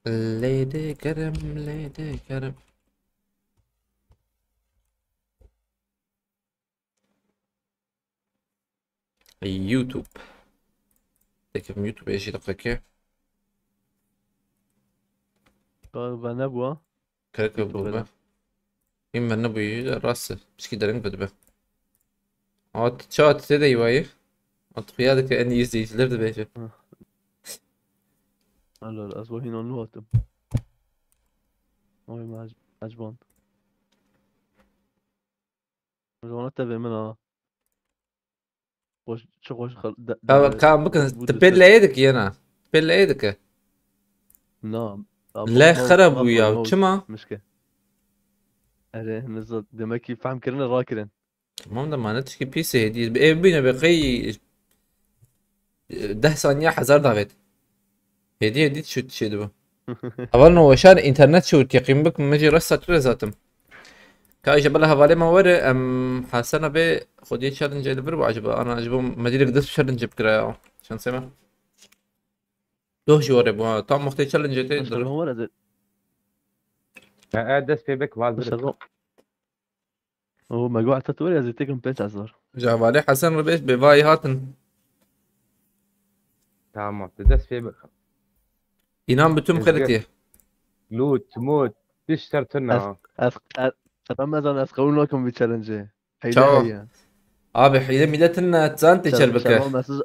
Lady Karim, Lady Karim. يوتيوب تكتب يوتيوب ايش دقيقة Ben ne bu ha? كركب YouTube'da. بوبا إما النبي راسه مش كده رنج بدبه عاد شات تدي واي عاد قيادك أني يزدي لرد بيجي هلا az var hinanlı attım. Oy mecban. Mecbana tabii min ha. Çok hoş كان بكن bu تبين destek. ليدك يانا تبين ليدك Na. لا خرب ما ويا mouse وشما مشكلة. نزل demek ki فهم كرنا راكرن. تمام ده ما نتشكي بي سي هدي بينا بقي 10 ثانية حزار داغت هدي شو تشي دبا أولا وشان إنترنت شو تيقيم بك مجي رسا ترى ذاتم كاي بلا هفالي ما وري ام حسنا بي خدي تشالنج اللي بربع عجبه انا عجبه مدير قدس تشالنج بكرا عشان سمع دوه جوري بو طعم مختي تشالنج Başka تقدر var ya. دست في بك Başka والبرد هو مجموعة تطوير يا زيتكم بنش أصغر. جاب عليه حسن ربيش بفاي هاتن تمام دست في بك ينام بتم خيرتي لوت موت تشترتنا رمضان أسقون لكم بتشالنج. تشاو هي. ابي حيدا ميلتنا تسانتي شربكه شربان مسج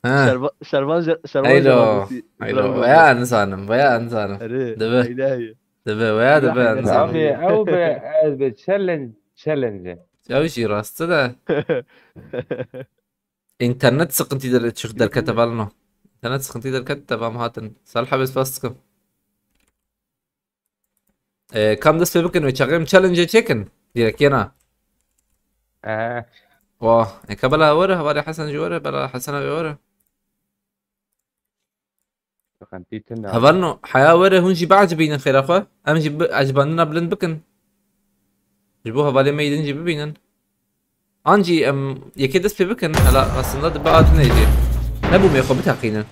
ها شربان ايلو جرابوسي ايلو ويا انسانم ويا انسانم أري دبه هي دبه ويا دبه انسانم ابي او بتشالنج تشالنج يا شي راست ده انترنت سقنتي در تشخ در كتب لنا انترنت سقنتي در كتب ام هاتن صالحه بس فاستكم كم دست بكن وشغم تشالنج تشيكن ديرك ينا واه كبلا ورا ولا حسن جوره بلا حسن جوره هفرنو حياة ورا هونجي بعجبين خير اخوة امجي عجباننا بلند بكن جبوها بالي ما يدنجي ببينن انجي يكيد دست بكن هلا اصلا دبا نيجي نبو ميخو بتاقينا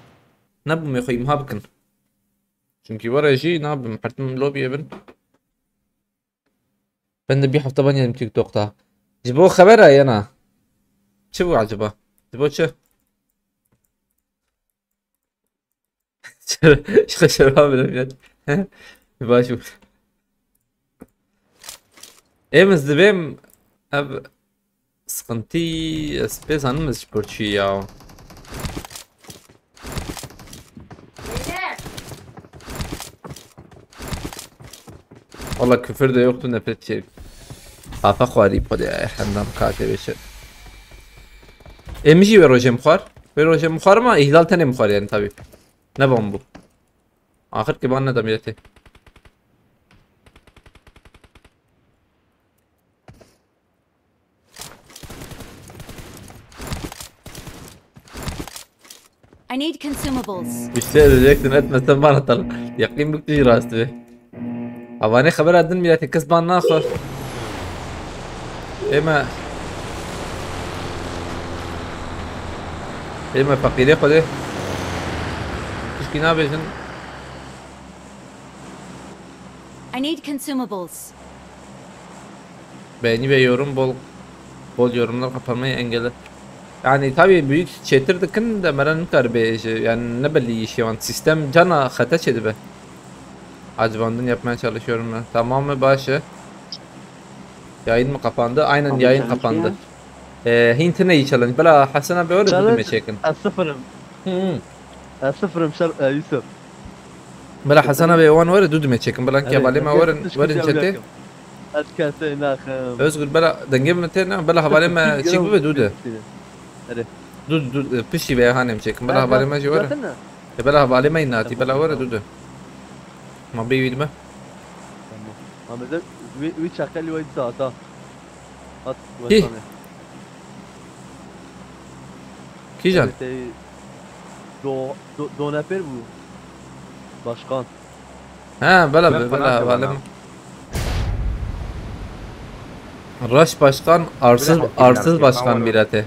نبو ميخو يمها بكن çünkü ورا يجي ناب محرتم لوبي ابن بند بيحف طبعا يعني تيك توك تا جبوه خبرها يانا شو عجبه جبوه شو شو شباب الابيض باشوف ايه مزدبيم اب سقنتي سبيس هنمز شبورتشي ياو والله küfür de yoktu nefret içerik. Kafa خواری پده حنم کاته بشه. میشی به روژه مخوار؟ به روژه مخوار ما اهلال تنه مخوار yani tabi. Ne bombu? آخر که بان ندم یته. I need consumables. İşte edecektin etmezsen bana atalım. Yakayım bükçü rastı be. Avane haber adın milleti kız bana akor. Ema fakire خده. Hiç ki ne yapıyorsun? I need consumables. Beğeni ve yorum bol yorumlar kapanmayı engeller. Yani tabii büyük çetirdikin de meran karbe yani ne belli işi var sistem cana hata çedi be. Acıbandın yapmaya çalışıyorum ben. Tamam mı başı? Yayın mı kapandı? Aynen yayın kapandı. Hintine iyi challenge. Bela Hasan abi öyle dedim çekin. الصفرم الصفرم يوسف Bela Hasan abi o an öyle dedim çekin. Bela ki balema öyle çete. الكاسين اخر Özgür bela dengem metene bela balema çek be dudu. Dudu pişi be hanem çekin. Bela balema jora. Bela balema inati bela öyle dudu. Ma bir bilme. Ama da bir çakal var zaten. At Hi. vatanı. Kijan. Do ne yapar bu? Başkan. Ha bela balema. Raş başkan arsız başkan birate.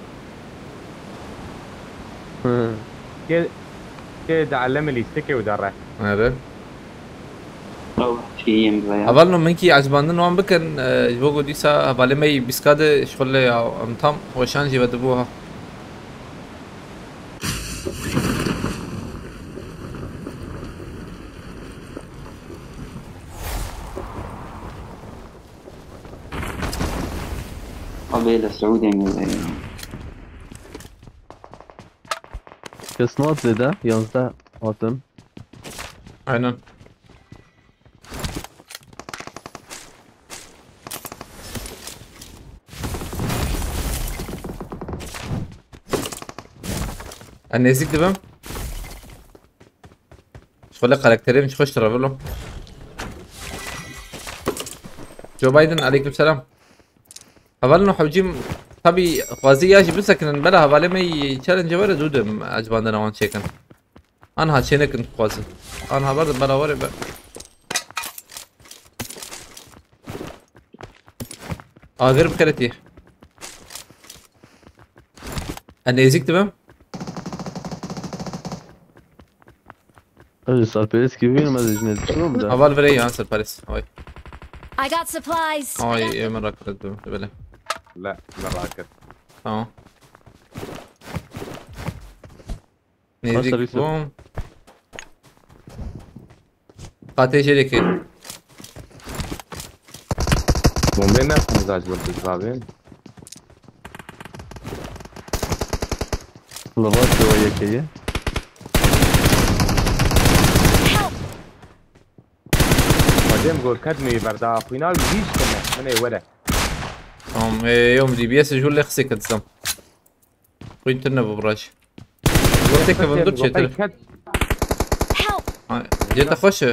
كده علم اللي يستكي ودره Evet. iyiyim veya. اول نو منكي عجباندن وان بكن جوجو ديسا بالي مي بيسكاد شغل ام تام وشان جي بدبوها قبيلة سعودية veya. Kesnat zede. Yazda atın. aynen انا نزيك دبم شغل كاركتري مش خوش ترافلو جو بايدن عليكم السلام هبالنا حوجيم طبي غازي ياجي بس لكن بلا هبالي مي تشالنج ورا دودم عجباندنا وان شيكن انا هاتشينك كنت قوازي انا برضه بلا وري بقى غير بكرتي انا يزيك تمام Hadi Sarperes gibi bilmez ecne düşünüyorum da. هبال فري انسر باريس هاي I got supplies. I got هاي مرة كنت بلا لا مراكز. اه نيزيك Yusuf. بوم قاتل شركة مو بين نفس مزاج ولد الزابين. Lavat şöyle yakayı. help. بعدين قول كدمي بردا فينال ليش كنا انا ولا يوم دي بي اس جو اللي خسي كتزم وين تنبو براش قلت لك بندوتش Help. جيت اخش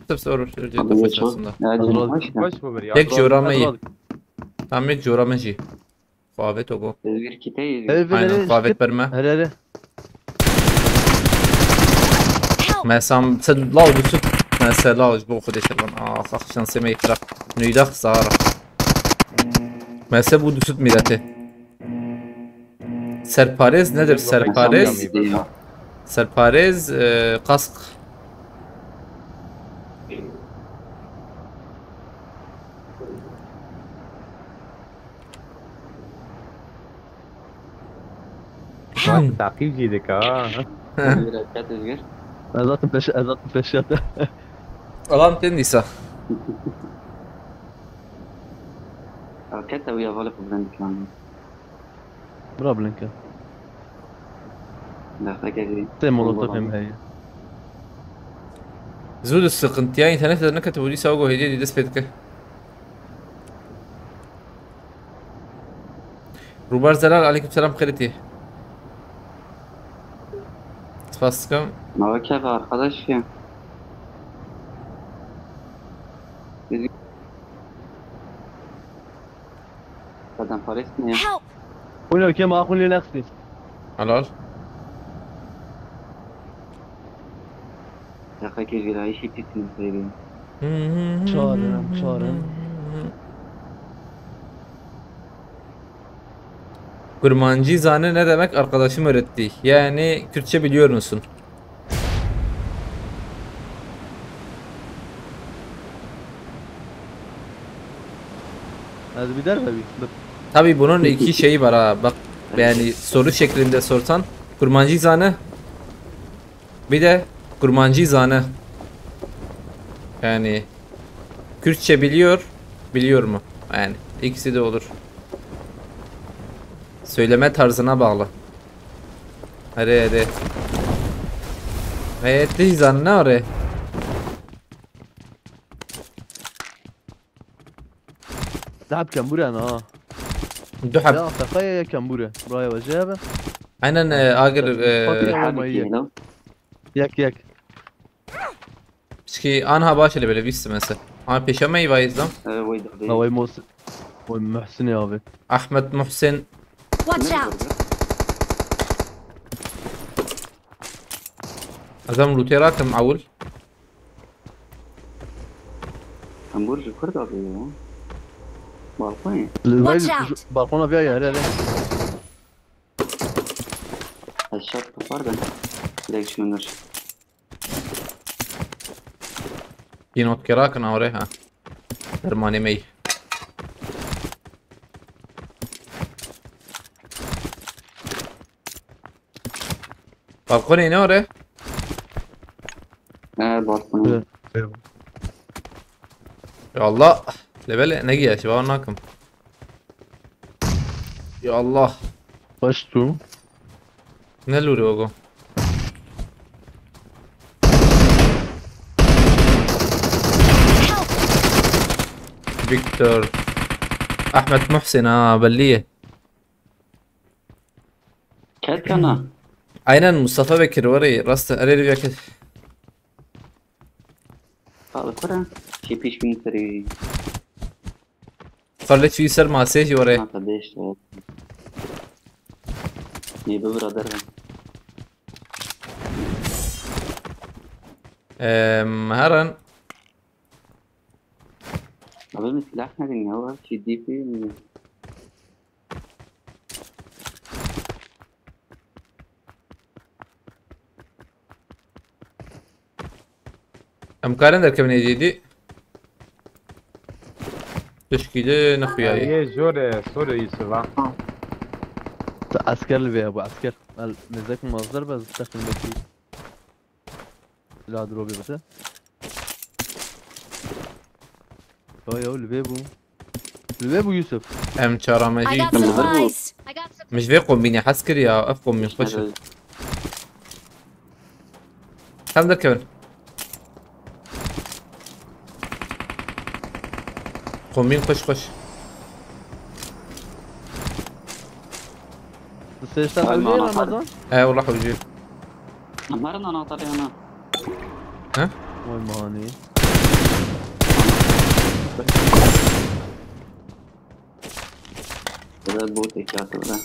تبصر جيت اخش aslında وش ببريا tek جورامي تعمل جورامي جي قاوت وقو تزوير كتير. aynen قاوت برما Hele. Help. ما سام تصد لا وبسوت ما سلاج بو خدي تربان اخ شانسي ما يخرق نيدا خسارة ما سبو دوسوت ميلاته سرپاريز nedir سرپاريز سرپاريز قسق تعقيب جيدك تزوير تزوير. Ezatın peşiyatı. Alan tendisa كتا ويا فولف براند كمان. Bra blinka. لا فاكر. Te molotof hem heye. زود السقنتياين ثلاثة نكتة ودي سوقو هدي دي دس بيتك روبار زلال عليكم السلام خيرتي تفاسكم ما هو كيف arkadaş ya. Kadın Paris mi ya? Help. Oynar ki ma akun li naqsi. حلال Ya fakir bir ay şey titin söylüyor. Çağırın. Kurmancı zane ne demek arkadaşım öğretti. Yani Kürtçe biliyor musun? Hadi bir der mi? Tabi bunun iki şeyi var ha. Bak yani soru şeklinde sorsan kurmancı zane bir de kurmancı zane. Yani Kürtçe biliyor mu? Yani ikisi de olur. Söyleme tarzına bağlı. Hadi. Evet, zane ne oraya? دهب كمبوري انا دحب يا تخيل يا كمبوري براي وجابه aynen agır ياك ki anha başlı böyle bir mesela. Ama peşemeyi vayızdım. هو موس محسن يا ابي Ahmet Muhsin Watch out. adam lutera معول. همبرجر كرد أبي يا. بالقين. Watch out. بالقونا فيها يا هلا الشط فردا. ليك شو نرش. ينوت كراكن اوريها درماني مي بالكوني نوري بالكون. يا الله لبلع نجي يا شباب ناكم يا الله فشتو. نلوري وقو فيكتور احمد محسن بليه كاد كنا aynen Mustafa Bekir orayı rastı arayı bir kez. بالكون شي بيش بين سري خليت في سر مع سيجي ما oraya. قديش يبقى برادر. هرن قبل ما سلاحنا كان هو شي دي في امكارن در كمني جديدي تشكيله نخوياي یه جور سور یوسفا عسكر اللي ابو عسكر نزاك مصدر بس تستخدم بكي لا دروبي بس يو البيبو يوسف ام I çaramacı got supplies. I got supplies. مش بيقوم بيني حسكر يا افقم من خش كم در كمن قوم مين خش بس تشتغل عليه رمضان والله حوجي مرنا انا طالع انا ها وين مهاني هذا بوت يا ولا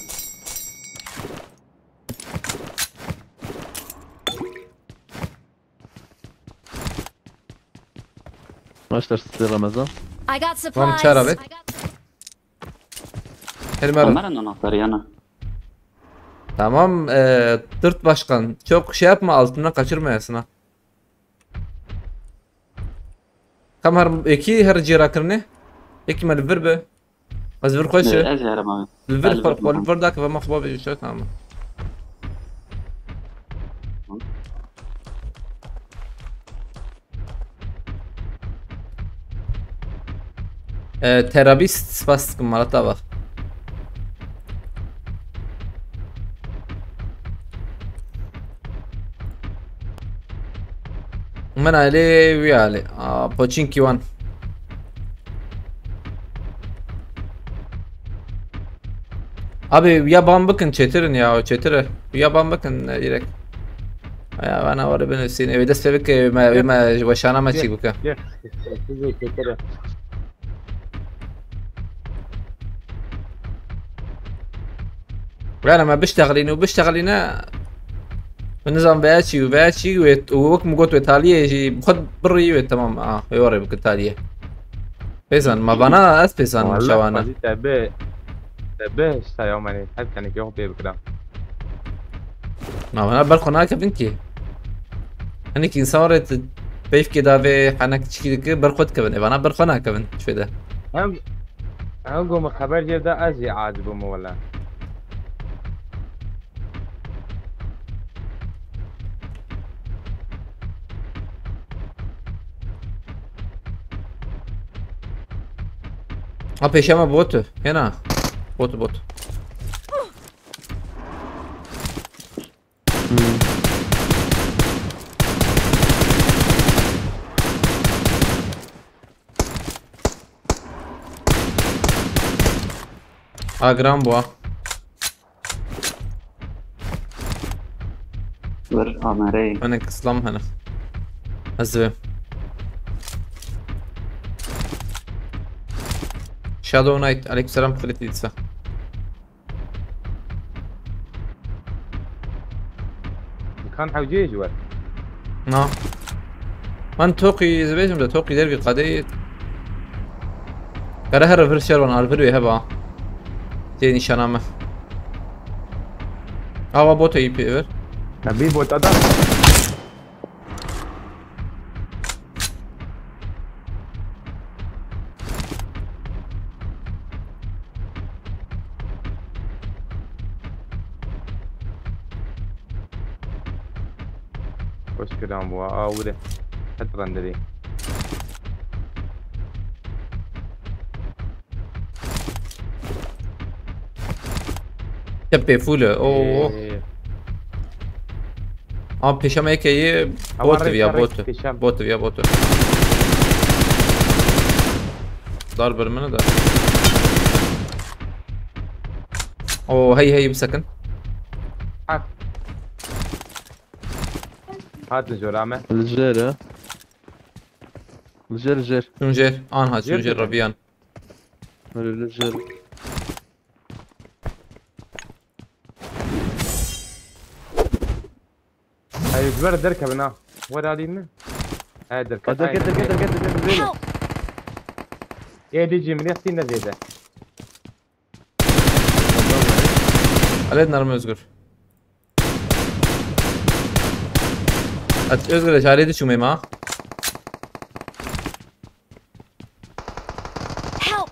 ما اشتريت رمضان I got Tamam, supplies. çağır abi. I got Elmer مرنا انا طالع انا tamam tırt başkan çok şey yapma altına kaçırmayasın ha. Kam her iki her cira kırne iki mal verbe az ver خوش ازهر ما الفير فرق والفير ذاك فما خباب شو تمام ترابيست بس مرتا بقى من عليه ويالي بوتشينكي وان Abi ya bakın çetirin ya çetire ya bakın direkt ya bana var ben seni evde sevik ما وشانا ما تشيك بك كيف زي كده انا ما بشتغلين وبشتغلين النظام باتشي ووكم قلت ايطاليا خد بري تمام يوري بك ايطاليا بيزن ما بنا اسبيزن شوانا تبه سيومني حتى يعني كيف بكده ما بنا برخنا كبنكي انا كي صارت بيف كده في حنك تشكي برخد كبن انا برخنا كبن شو ده هم أقوم خبر جدا أجي عاجبهم ولا peşeme botu هنا بوت جرام بوا ور امري انا كسلام هنا ازبه شادو نايت عليك السلام خليت يدسا كان حوجي جوال نا من توقي زبيجم ده توقي دربي قضية كره الرفرشر وانا الفيديو يهبا تي نشانامه بوتو يبي ايفر نبي بوت أدا وش كلام بوا وده حط رندري تبي فوله اوه پیشم یکی بوت ویا بوت ویا بوت دار برمنه ده اوه هي بسكن هات الجرامة الجير ها الجير شنجر آنها شنجر ربيان الجير هاي جبر دركب هنا وين هذه هاي دركب دركب Help! ايه دي جي من يحسين زيادة علينا رمي özgür özgür اشاريدي شو ميما Help!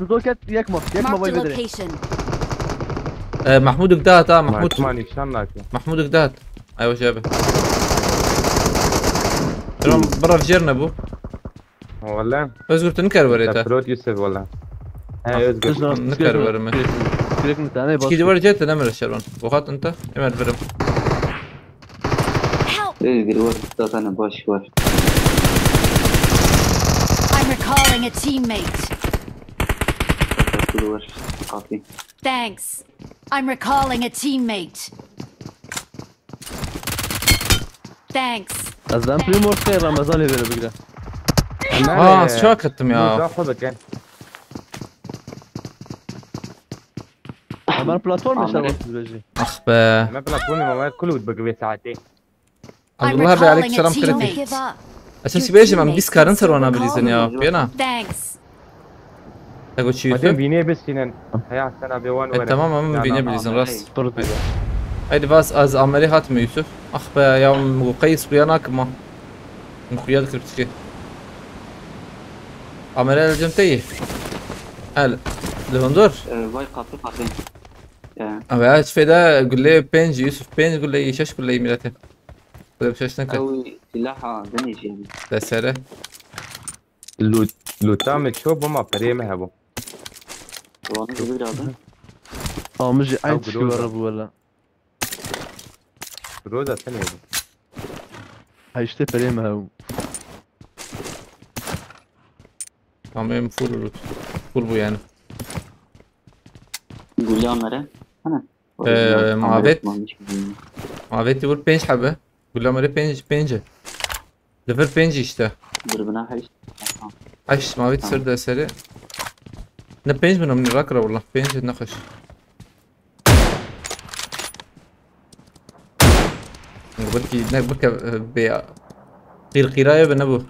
دوكت يكمل Marked باي a بدري location. محمود قدات محمود ماني شان لكن محمود قدات ايوه شابه برا فجرنا ابو والله özgür تنكر وريته بروت يوسف والله هاي ازقر نكر ورمي كليك نتاعي كي دور جيت نمر الشرون وخاط انت امر برم Help! اجري ورا ضغط انا باش ورا I'm recalling a teammate. كل ورا كافي Thanks. I'm recalling a teammate. Thanks. الزام بريمور خير رمضان يبي بقرا شو كتم يا خذك يعني اما البلاتفورم ايش بيجي اخ با ما بلاطوني ما كله بتبقى ساعتين I'm الله بي عليك recalling a سلام teammate. خلتي Give up. اساس بيجي من بيسكارن سر وانا بليزن يا بينا Thanks. تقول شي بعدين يوسف بيني بس هنا هيا سنة بيوان ورا تمام ما بيني بليزن راس برضه هيدي باس از عملي هاتم يوسف اخ با يوم قيس بياناك ما مخيال كربتكي عملي الجمتيه هلا لهندور باي قاطع أبغى في ده قول لي بينج يوسف بينج قول لي شاش قول لي ميلاته قول لي شاش نكر او سلاحة دنيش يعني ده سعره لوتام تشوف ما فريمه هبو وانا بقرا هذا مجي عين أو تشكي قدوزة. ورا ولا روزا ثانية هيشتي بريمة هو تمام فول بو يعني يقول لي عمره انا مع بيت مع بيت يقول بينج حبه قول له مري بينج ليفر بينج işte بربنا حيش عايش مع بيت سر ده سريع نه بينج من الركرة والله بينج نخش بركي بركة قير قراية بنبو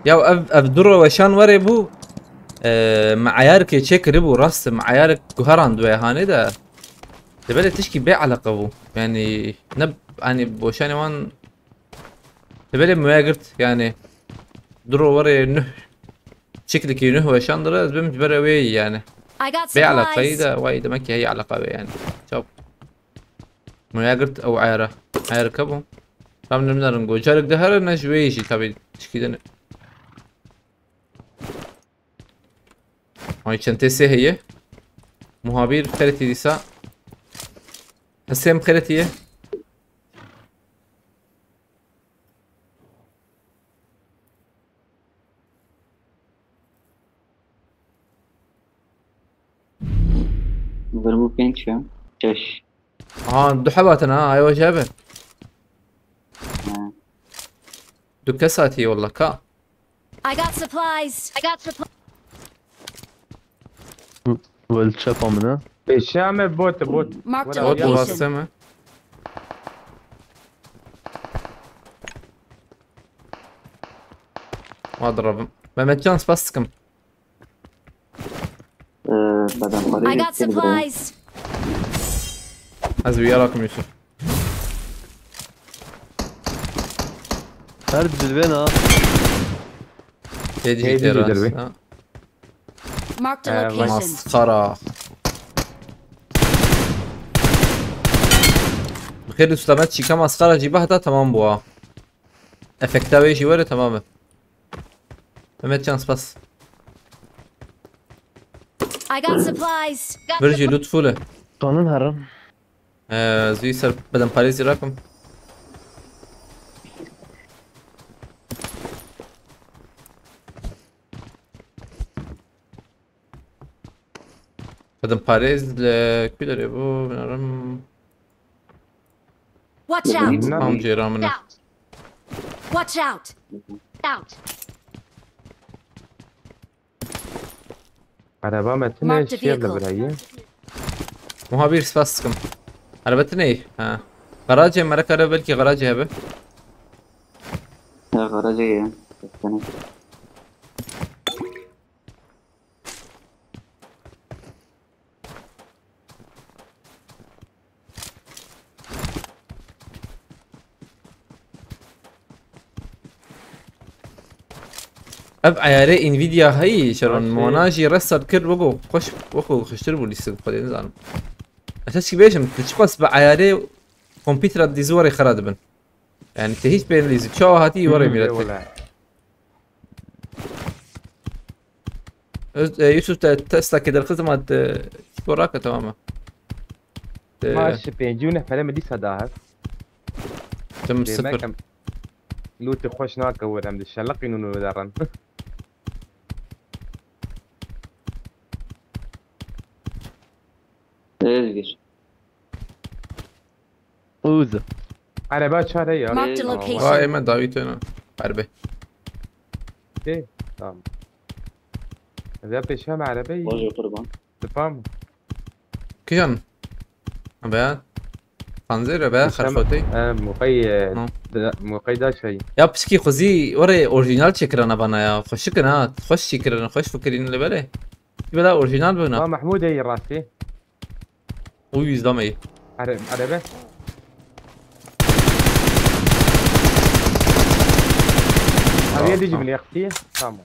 يا افدرو وشان وري بو معيارك يتشيك ريبو راس معيارك جوهران دوي هاني ده تبالي تشكي بيع على قبو يعني نب يعني بوشاني وان تبالي مواجرت يعني درو وري نه شكلك ينه وشان درا بمت بروي يعني I got بيع على supplies. قيدة وايد مكي هي على قوي يعني شوف مواجرت او عيره عير كبو طبعا نقدر نقول جارك دهر نجويشي تبي تشكي ده هاي شنتسي هي مهابير خلتي ديسا هسيم خلتي بربو بينش شش دو حباتنا ايوه جابه دو كساتي والله كا I got supplies. I got supplies. والشابا منها الشام بوت Marked a ولا اوت يلا. location. واسمه ما اضرب ما تشانس بسكم بدن I got supplies. از وياكم يوسف. هرد بالبنا. يجي يجي كتير دربي. راس. Marked a Uh, location. مسخرة. بخير سلامات شي كم مسخرة جيبها ده تمام بوا. افكتاوي شي ولا تمامه. مهمت شانس بس. I got supplies. برجي لوت فوله. قانون هرم. زوي سر بدن باريزي راكم. بدن باريز لكي داره بو بنارم. Watch out. هم جيرامنا. Watch out. Out. عربا متنه Marked a الشير vehicle. لبرايه. مهابير سباسكم. عربتني ها. غراجي مركه رو بلكي غراجي هبه. غراجية استنى. اب عياري انفيديا هي شرون ماشي. موناجي رسل كل وقو خوش وقو خشتربو لي سب قد نزعلم اساس بيشم تشقص بعياري كمبيوتر دي زوري خراد بن يعني تهيج بين لي شو هاتي وري ميلتك ولا يوسف تسلا كده الخدمة وراك تماما ماشي بينجونا فلما دي صداها. تم الصفر لوتي خوش ناك ولا مد الشلقي نونو دارن. ايش اوزة. عربات شهر هي. Marked a Oh, location. هاي ما داويته انا حربه ايه تمام. اذا بتشام عربي واجه قربان. تفهم. كيان ابيان خنزير ابيان خرفوتي مقيدة شيء. يا بسكي خوزي وري اوريجينال شكرنا بنا يا خوش كنا خوش شكرنا خوش فكرين اللي بالي بلا اوريجينال بنا محمود هي راسي. ويز دمي عربي. هذه يجي من يختيه تمام.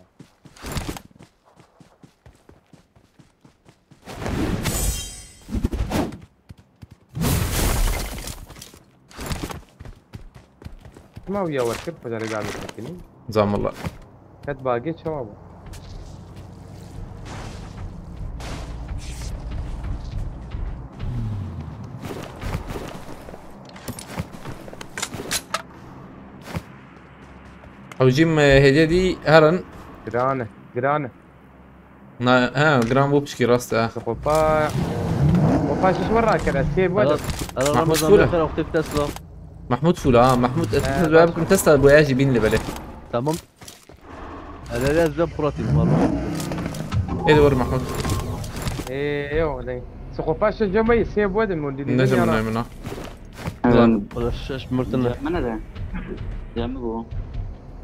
ما ويا وركب فجأة رجع مسكيني. زعم الله كانت باقي شباب. او جيم هديه دي هرن جرانة ها جرام بو بشكي راسته سقوفا وفاش ايش وراك كذا سيب ولد. انا محمود رمضان فولة. بخير اختي تسلا. محمود فولا محمود بابكم تسلا ابو ياجي بين اللي بالي تمام. انا لازم براتي المره. ايه دور محمود ايوه لي سقوفاش الجمعي سيب ولد من نجم منه ولا الشاش مرتنا. من هذا؟ جنبه.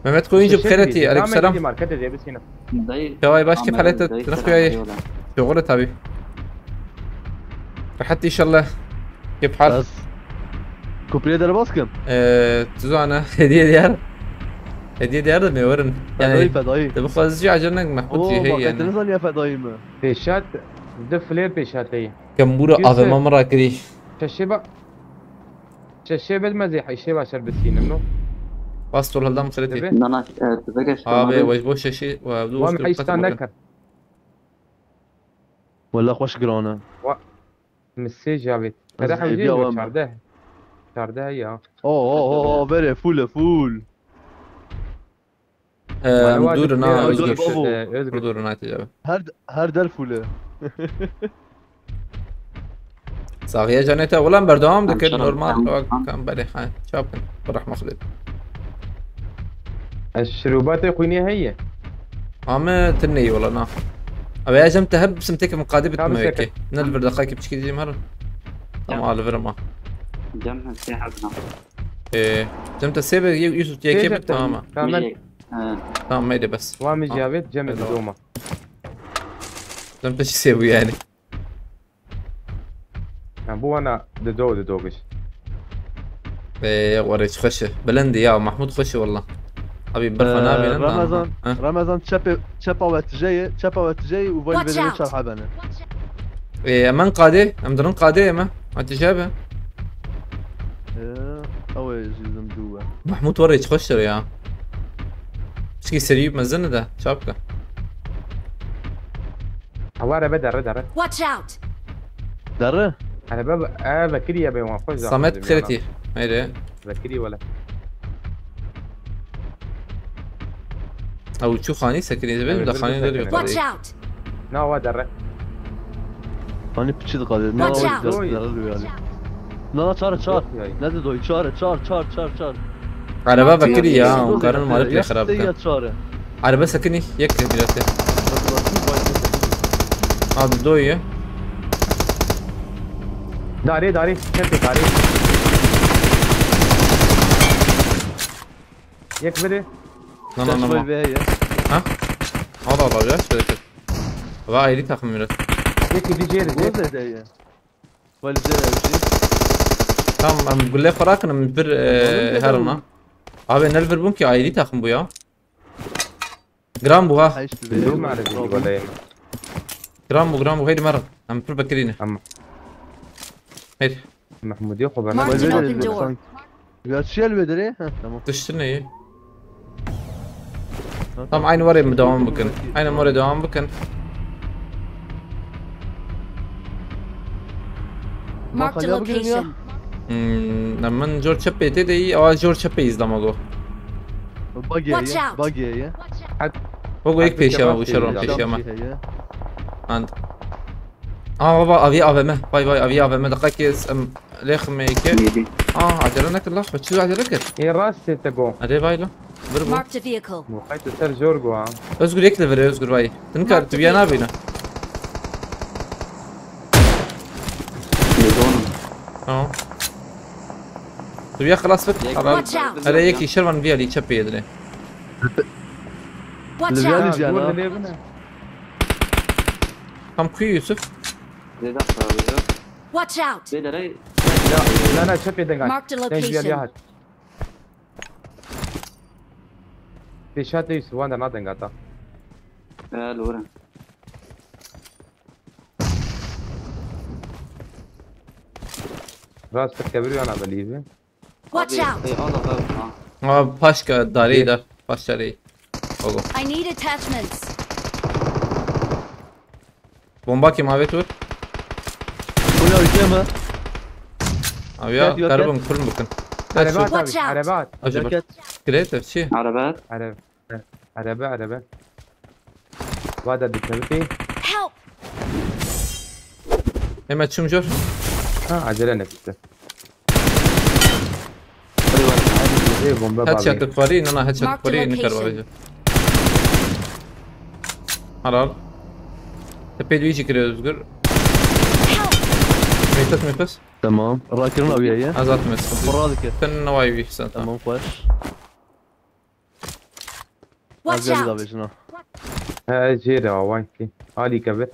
ما تكون يجيب خيرتي عليك السلام ماركت زي بس هنا. كواي باش كيف حالتك تنخي ايه شغلت هبي رحتي ان شاء الله كيف حال بس كوبري دار باسكن. تزوعنا هديه ديار ما ورن يعني يعني فداي. تبقى زي جنك محمود في هي يعني يعني نزل يا فداي ما. بيشات دف لير بيشات هي كمبورة يوسف. اعظم مرة كري ششبة المزيح الشيبة شربتين منه. واصل هالدم خلتي دبي. انا تذكر اه وجبوش شيء وام حيشتان نكر. ولا خوش جرانا. مسي جابت. بس كده يبيع حوجي وام. شارده هي. اوه فيري فول. مدور انا مدور بابو. مدور انا تجاوب هرد الفوله. صاغية جانيتا ولا بردوام عم دكر شرب. نورمال كان بالي حال شاب كان فرح مخلد الشروبات يقيني هي. عم تني والله نا ابي اجم تهب سمتك مقادبة كم مهيك سكت؟ نلفر دقائق بشكل دي مرة تمام على فرما جنب الساحة. ايه جمت السيبة يوسف كيف تمام كامل. تمام ميدي بس وام جابت جمع دوما. جمت شو يسوي يعني يعني بو انا ددوقش ايه وريت خشه بلندي يا محمود خشه والله حبيب برفنا بينا رمضان تشابا وقت جاي وفايل Watch فيديو out. شرح بنا. ايه من قاده ام درن قاده ما انت شابه أول جزم جوا. محمود وريت خشه يا شكي سريب مزنا ده شابكه حواري بدر Watch out! دره. انا بكري يا بي وافوز صمت خيرتي هيدا بكري ولا او شو خاني سكري زبل ده خاني ده Watch بيقول out! نو در أنا بتشيد قادر. Watch out. لا شار. نزل دوي شار. على باب بكري يا وقارن مالك لي خراب يا شار. على بس سكني يك دلوقتي هذا دويه داري كنت داري يكبري لا ها هذا الرجال شو ذكر بقى يريد تاخذ منه يكي دي جيري تمام عم بقول لك فراك انا من بر هرنا ابي نلفر بومكي ايدي تاخذ بويا جرام بوها ما اعرف ولا ايه جرام هيدي مره عم بر بكرينا أما. هيدي محمود ياخذ Marked انا an open door. يا شيء البدري. تمام. تشتري ايه طبعا عين وري دوام بكن عين وري دوام بكن Marked a location. لما جورج شابي تدي او جورج شابي يزلمه Watch out. باقي. هو هيك بيشا وشرون بيشا ما عند بابا ابي افمه باي ابي افمه دقيقه ليخ ميكه ميدي عجلنك الله شو عجلك ايه راس تقو ادي بايلو بربو Marked a vehicle. وقيت سر جورجو اسقر يك ليفر اسقر باي تنكر تبي نابينا يزون تبي خلاص فك Watch out. هذا يكي شرمن فيها لي تشبي يدري Watch اللي out! جانا. كم كوي يوسف زيدا Watch out! زيدا راي لا شوفي دقان Marked a location. في شات يوسف وانا ما دنقاتا لورا راس تكبري وانا بليفه Watch out! اي الله باشكا داري ده باشاري اوغو I need attachments. بومباكي ما بيتور ولا الجامعة. ابيا كات- كربن كل مكان عربات Watch أبي، out. عربات اجبر كريتيف شي عربات عربات وهذا دكتورتي Help! اما تشوم جور عجلة نفسه فري ورا ايه بومبا هاد شات بابي كفارين انا هاد شات Mark the كفارين نكر location. بابي حرار تبيد ويجي كريو زغر Help! ميتس تمام. راكرنا وياي. ازات مس فرادك. تن نواي وي سنت تمام خوش. Watch out! ها جيرة وانكي علي كبر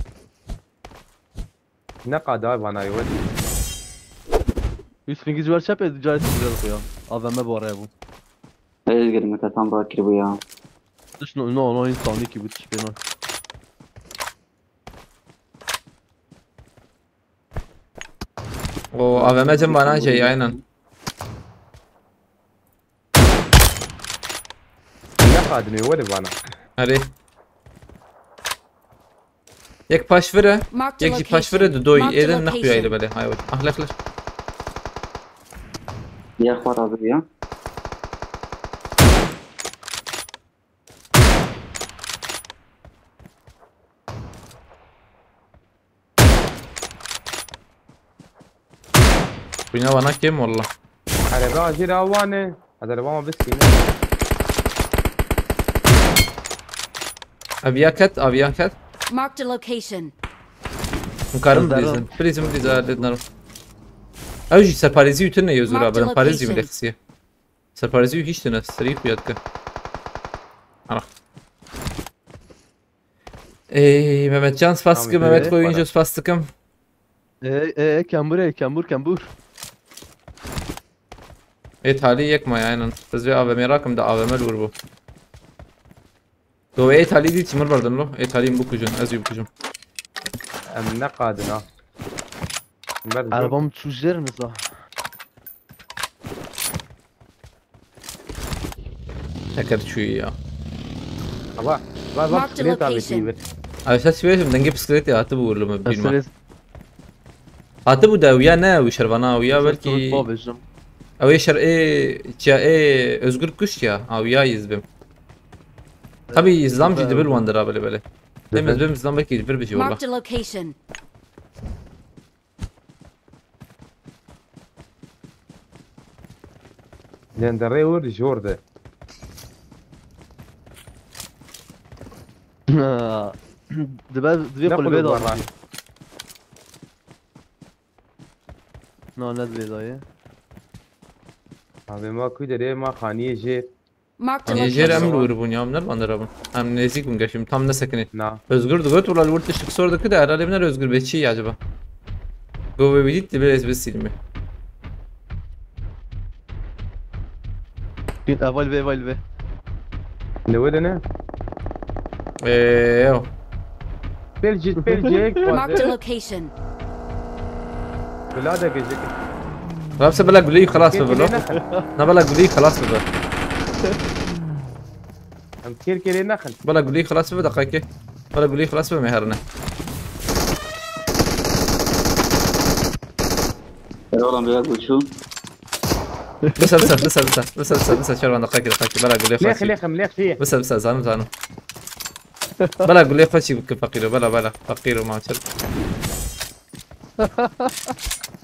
نقا دايب انا يود يوسف انجز ور شاب جاي تجرب خويا. هذا ما بوري ابو. اي قد متى تام باكر وياه شنو نو انسان كي بتشبينا. وابا ما جنب انا جاي عينا نقا دني ولد انا هري يك باش فره Marked a يك جي باش فره location. دوي Marked a اذا نخبي هاي location. بدي هاي ود اهلك لك يا اخوات عربية بينا وانا كم والله عربات جيرة وانا هذا لبابا بس ابياكت Marked a location. مكارم دارم. بريزم لدنا اوجي سرپاريزي وتنه يزورا Marked بدن پاريزي location. ملخصيه سرپاريزي هيش تنه سريف يدك عرف مهمت جان سپاس که مهمت خوی اینجا سپاس دکم ايه كامبور كامبور. ايطالي يكما يعني بس في AVM راكم ده AVM الوربو تو ايطالي دي تمر بردن له ايطالي بوكجون ازي بوكجون ام نقادنا Arabam çujer mi sah? تكر شويه صباح بس Marked a بسكليت location. بتجيب على اساس شويه بدنا نجيب بسكليت هاتبو ولا مبين ما Stres. هاتبو ده ويا ناوي شربنا ويا بلكي Babacım. او يشر ايه تشا ايه ازغر كشيا او يا يزبم طبي يزلام جي دبل وندرا بله بله تم يزبم زلام بلكي دبر بيجي والله Marked a location. لان دري ورد جورده Dve نقلوا kulübe برا. da. No ne dve dayı. هذا ما كده ليه ما خانيه جير Marked a Nijer location. emri vurubun ya amlar bandırabın. Hem nezik mi geçim tam ne sakını. نا Özgür de göt ulan vurt dışlık sordu ki de herhalde binler özgür beçi ya acaba. Gove bilit de biraz biz silmi. Eval ve. لولنا Eee بلجيك Marked a location. بلادك جيك Rapsa bela gülüyü خلاص كير bebelo. كيري نخل Na bela gülüyü خلاص bebe. ام كير كيري نخل Bela gülüyü خلاص bebe dakika. Bela gülüyü خلاص bebe meherine. والله بياكل شو؟ بس شربان دقيقة بلا gülüyü ليخ خلاص. ليخ مليخ فيه بس زانم. بلا gülüyü خلاص فقير بلا فقير وما شرب.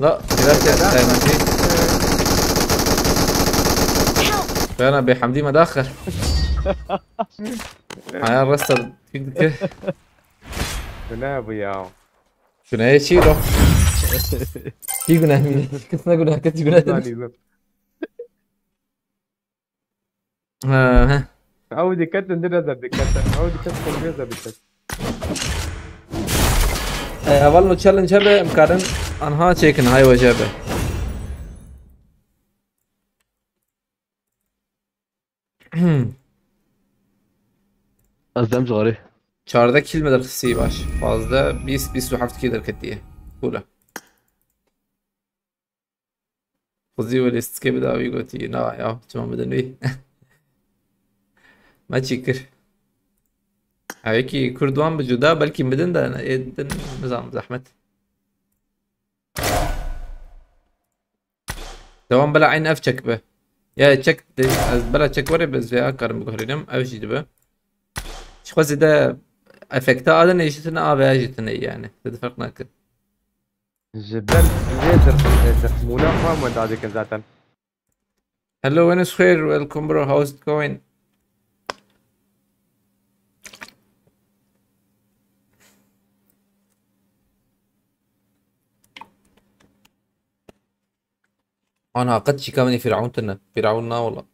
لا دلوقتي انا بحمدي مداخل معايا الرستر لا ابويا كنا ايه شيلو كي قلنا مين كنا قلنا كنت قلنا ها عودي كتن درزة بكتن عودي كتن درزة بكتن والله تشالنج هبه مكارن انها تشيكن هاي وجبه Azem zari. 14 kill مدر خسي باش fazla 20 kill كتيه كولا خذي وليست كيف بدأ يقولي لا يا تمام بدني ما تشكر هيك كردوان بجدا بلكي مدن ده يدن نظام زحمة دوام بلا عين اف تشك به يا تشك بلا تشك وري بس يا كرم بقهرينم اف جي به شو قصدي ده افكتا هذا نيجتنا افاجتنا يعني ده فرقنا كده جدا ليزر تخمونا ما مد هذيك ذاتا Hello, Venus Fair. Welcome, bro. How's it going? أنا قد شكامني فرعوننا والله.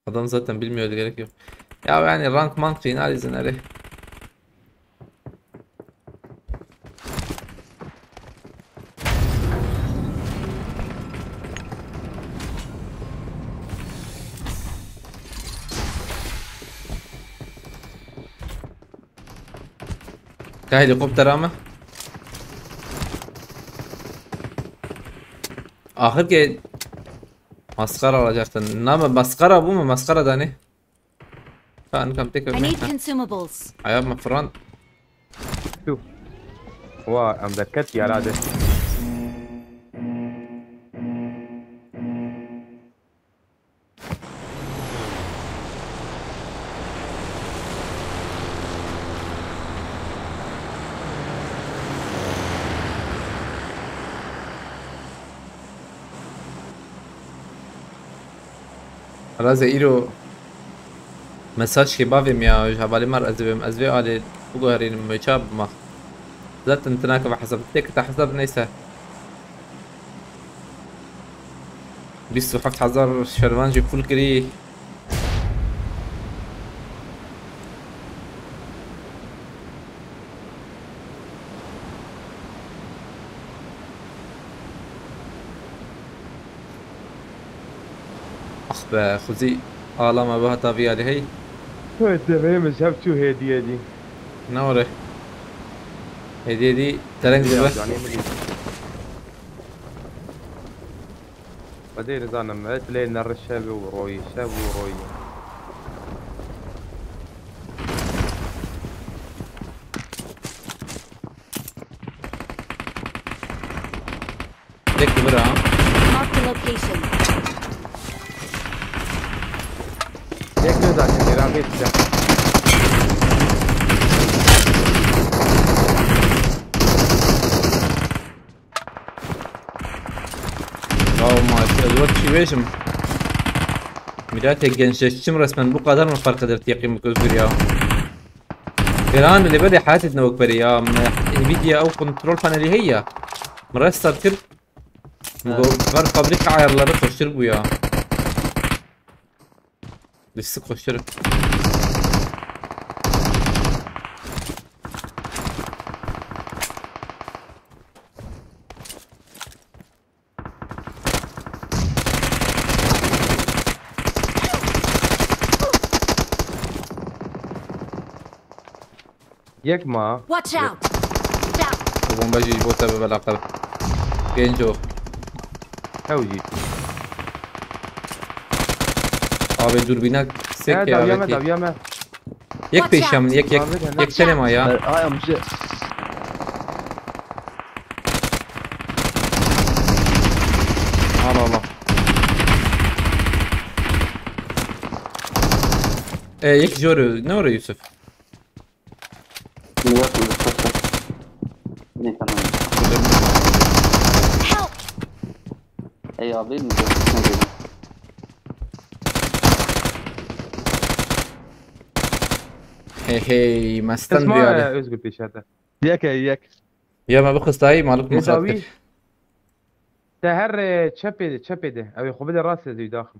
Adam zaten bilmiyordu gerek yok. Ya yani rank mank şeyini alizin hele. का हेलीकॉप्टर आमा आखिर के مسخرة alacaktın. Nama maskara bu mu? Maskara da ne? Kan kam tek I need ömür. consumables. Ayağım fırın. شوف هو ام ذكرت يا رادة Raze iro mesaj ki bavim ya havali mar azbim azvi ali بقهرين مشاب ما ذات انتناك بحسب تك تحسب نيسا بيسو حفت حزار شرمان جي فول كري يوسف خذي آلامة بها طافية هي تمام شاف شو هدية دي نورة هدية دي ترنج بس يعني بعدين إذا أنا معت لين الرشابي وروي شاب وروي ليك برا Marked a location. ليك نزع كثير عم يتسع الوقت شي بيشم بداية gençleştim resmen bu kadar mı fark eder تقييمك özgür ya الان اللي بدي حياتي تنوك بري يا انفيديا او كنترول paneli هي مرستر كل var fabrika ayarları koştur bu ya liste koştur يكما Watch out! Down. bombacı bota be alakalı genco هوجي abi dürbine sek هذا ya ياما belki ياما yek peşyam yek telema ya هاي ام جي Allah Allah yek joru ne oraya Yusuf نيويورك بالخطة هنا كمان Help! أي عبيد نيويورك hey mastan اسمع yani ازقل في شاته ياك ياك ya ma بخص تاي مالك يساوي مخاطر تهر تشبده او يخبد الراس اللي داخل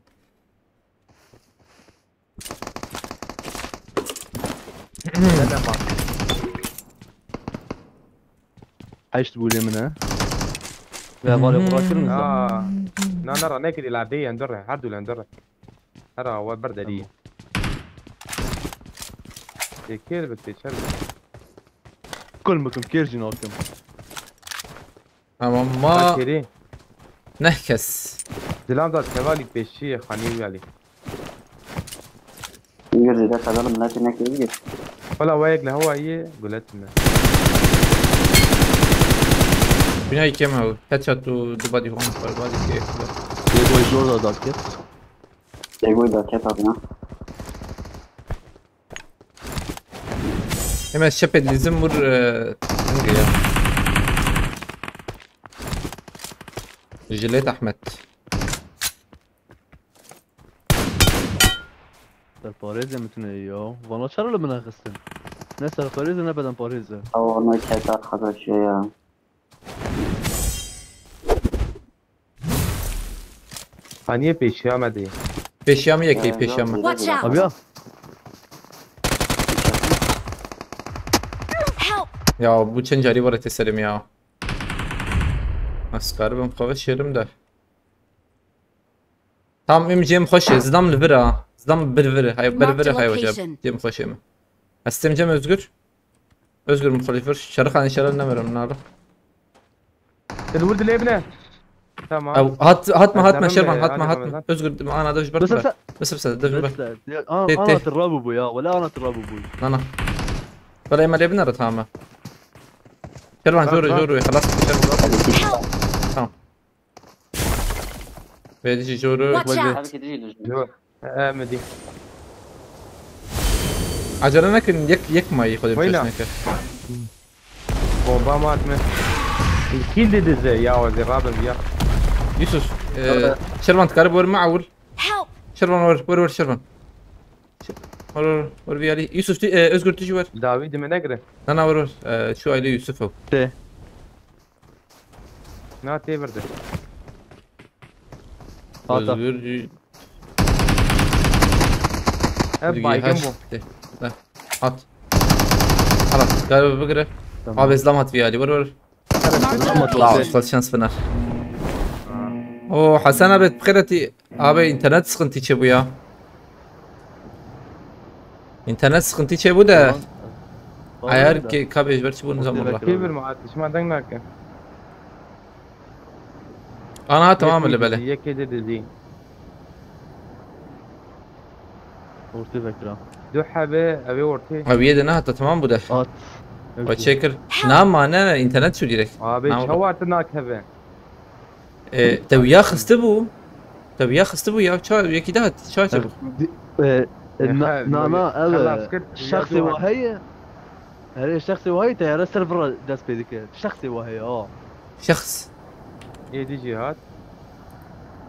لا ما عايش تقول لي منها يا بالي براكر لا نرى ناكل العادية ندرها حد ولا ندرها ترى هو بردة دي كيف بتشرب كل مكم كيرجي ناكم ama ma كيري nehkes دلام داد كوالي بيشي خانيوي علي يجري ده كذا من لكن هناك يجري ولا وايق له هو ايه قلتنا binayı kemau headshot to body home for body keyif يقول جوردا داكت يقول ده كيف هنا hemen şepet dizim vur hangi ya جيليت احمد الباريزا متن اياه والله شر اللي منها غسل ناس الباريزا ابدا باريزا أو أنا كذا خذ شوية خانية بيشي عمدي peşyamı yekey peşyamı Watch out! ابيا Help! ya bu çencari var eteselim ya askarı ben kavga şerim der tam imcem hoş zdam lvira zdam bir hay bir hay hocam cem hoş mi astem cem özgür özgür muhalifir şarkı şarkı ne verim nara الولد اللي ابنه تمام او هات ما شربان هات özgür انا دش بس برا بس دش برا انا تراب ابويا ولا انا تراب ابوي انا ولا ما لعبنا رتامة شربان جورو خلاص شربان tamam verici جورو Watch out! هذا كده يجي جو مدي عجلنا كن يك ما ياخذ ويلا. الفلوس بومبا مات من الكيل دي ازاي يا ولد الرابع يا يوسف شربان تقرب ور معول Help! شربان ور شربان ور فيالي يوسف özgür تجي ور داوود من اقرا انا ور شو عليه يوسف تي نا تيبرد هاتا özgür باي جنبه at خلاص قال بقرا abi izlam at فيالي ور Marked a اطلع location. خلاص شانس فنار اوه حسن ابي بخيرتي ابي انترنت سخنتي تشبو يا انترنت سخنتي تشبو ده عيار كي كابيج برتشبو نظام والله كيف المعاد ايش ما دقناك انا تمام اللي بالي هي كده دزين ورتي فكرة دو حبه ابي ورتي ابي يدنا حتى تمام بده آت وتشكر نعم معنا انترنت شو ديرك ابي نعم. شوات هناك هبه تويا خستبو تويا خستبو يا شو يكي دات شو تبو نانا خلاص كده شخصي وهي هي شخصي وهي تيار السيرفر داس بيدك شخصي وهي شخص ايه دي جهات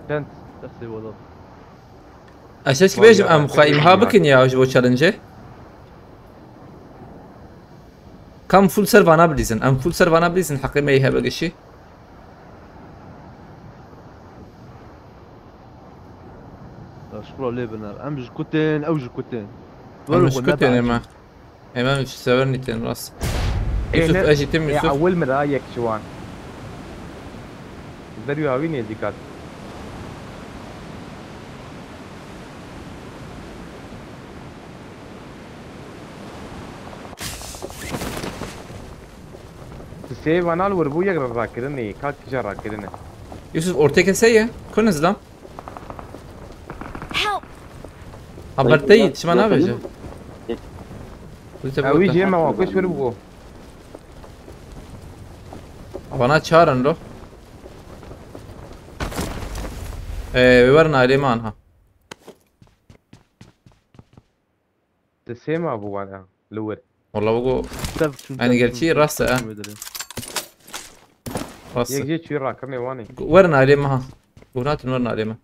كنت شخصي ولا اشاش بيج ام خايمها بكن يا وجبو تشالنجي كم فول سيرف انا بليزن ام فول سيرف انا بليزن حقي ما يهبق شيء شكرا ليه بنار ام جكوتين او جكوتين مش كنت انا ما امام مش ساورني تن راس يوسف اجي تم يوسف اول من رايك شوان دريو هاويني ذيكات سيف انا الوربويا راكرني كاك جرا كرني يوسف اورتيك سيا كل نزلام Help! عبرتي ايش ما نابج اوي جي ما واكوش وربو وانا تشارن له ويورنا عليه مانها تسيما ابو انا لور والله بقول يعني قلت شي راسه راسه يجي شي راكرني واني ورنا عليه معها قنات ورنا عليه ما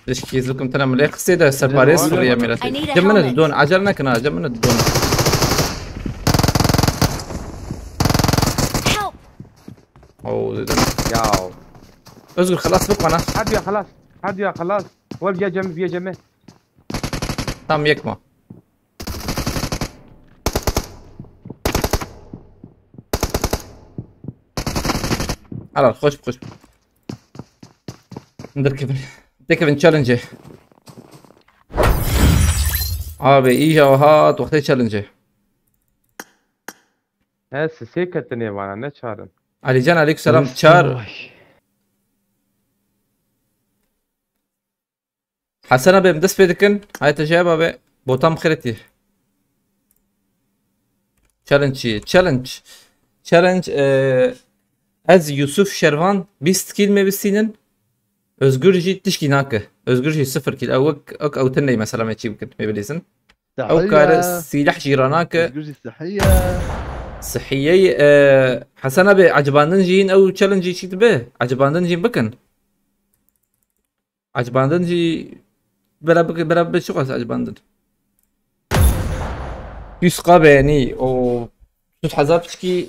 ليش كيز لكم تنا مليق سيدا سباريس فريا ميلاتي جمنا الدون عجلنا كنا جمنا الدون اوه ده ياو اصبر خلاص بقى انا حد يا خلاص حد يا خلاص ول بيا جنب بيا جنب تم يكما على خش خش ندير كيف تشالنجي ابي اجا وهات وقت تشالنجي هس سيكتني وانا نشارن علي جان عليك سلام تشار حسنا بمدس بيدكن هاي تجابه بي بوتام خيرتي تشالنج از يوسف شروان 20 كلمه بالسنين özgürce tişkinakı. Özgürce 0 kil او تني مثلا ما يمكن ما بليزن او كار سلاح جيراناك özgürce صحيه حسنا به عجباندن جين او تشالنج شي به عجباندن جين بكن عجباندن جي بلا شو قص عجباندن يسقى بيني او تحذبتكي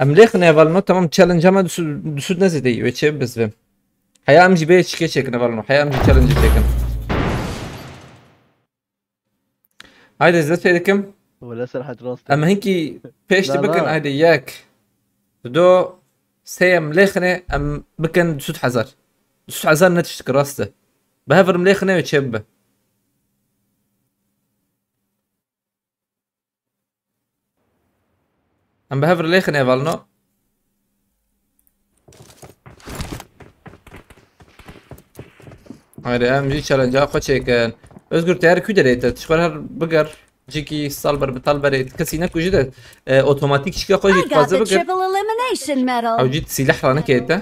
امليخ نيفالنو تمام تشالنج اما دسود نزيدي ويتشي بس فهم حيا امجي بيتش كيتشيك نيفالنو حيا امجي تشالنج تشيكن هايدا زدت فيدكم ولا سرحت راسي اما هنكي بيش لا، تبكن لا. هايدا اياك دو سي مليخني ام بكن دسود حزر دسود حزر نتشتك راسته بهفر مليخني ويتشبه ام بهفر ليخني نيفالنو هايدا ام جي تشالنج اخو تشيكن özgür تيار كودريت تشكر بقر جيكي صالبر بطالبريت كسينك وجدت اوتوماتيك شكا خو I جيت got فازه the بقر triple elimination medal. او جيت سلاح رانا كيتا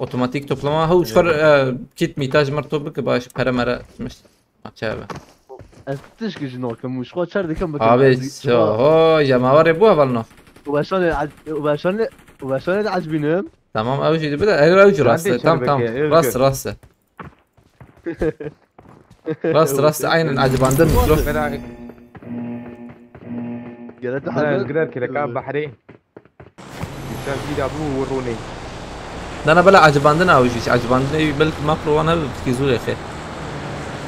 اوتوماتيك توبلما هو شكر كيت ميتاج مرتو بك باش برمرا مش ماتشابه تشكي جنو كم مش خو شر كم ابي هو جماعه بو فالنو وباشون عجبينهم تمام او جي بدا اوج راسه تمام راس راس عين عجباندن برايك قالت له انا حبيت قدر كذا كان بحري كان في ابو وروني انا بلا عجباندنا او شيء عجباندنا بل ماكرو انا بتكيزو يا اخي